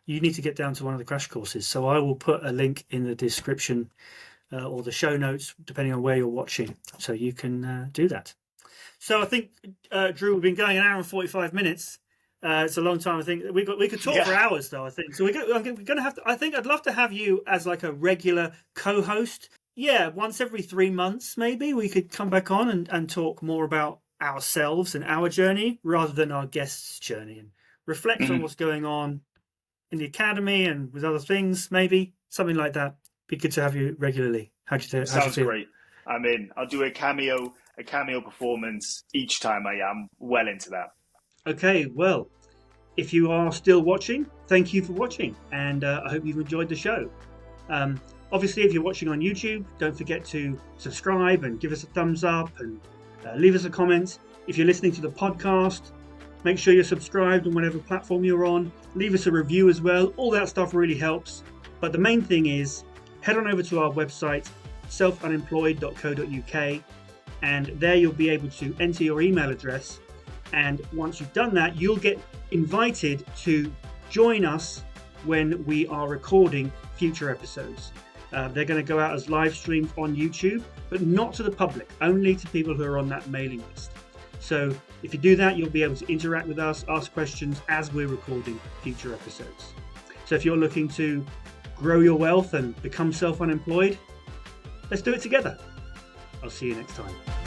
you need to get down to one of the crash courses. So I will put a link in the description or the show notes, depending on where you're watching, so you can do that. So I think, Drew, we've been going 1 hour and 45 minutes. It's a long time. I think we could talk for hours, though. I think so. We're going to have to. I think I'd love to have you as like a regular co-host. Yeah, once every 3 months, maybe we could come back on and talk more about ourselves and our journey rather than our guests' journey, and reflect on what's going on in the academy and with other things, maybe something like that. Be good to have you regularly. How'd you do? Sounds great. I'm in. I'll do a cameo performance each time. I am well into that. Okay, well, if you are still watching, thank you for watching, and I hope you've enjoyed the show. Obviously, if you're watching on YouTube, don't forget to subscribe and give us a thumbs up and leave us a comment. If you're listening to the podcast, make sure you're subscribed on whatever platform you're on. Leave us a review as well. All that stuff really helps. But the main thing is, head on over to our website, selfunemployed.co.uk, and there you'll be able to enter your email address. And once you've done that, you'll get invited to join us when we are recording future episodes. They're going to go out as live streams on YouTube, but not to the public, only to people who are on that mailing list. So if you do that, you'll be able to interact with us, ask questions as we're recording future episodes. So if you're looking to grow your wealth and become self-unemployed, let's do it together. I'll see you next time.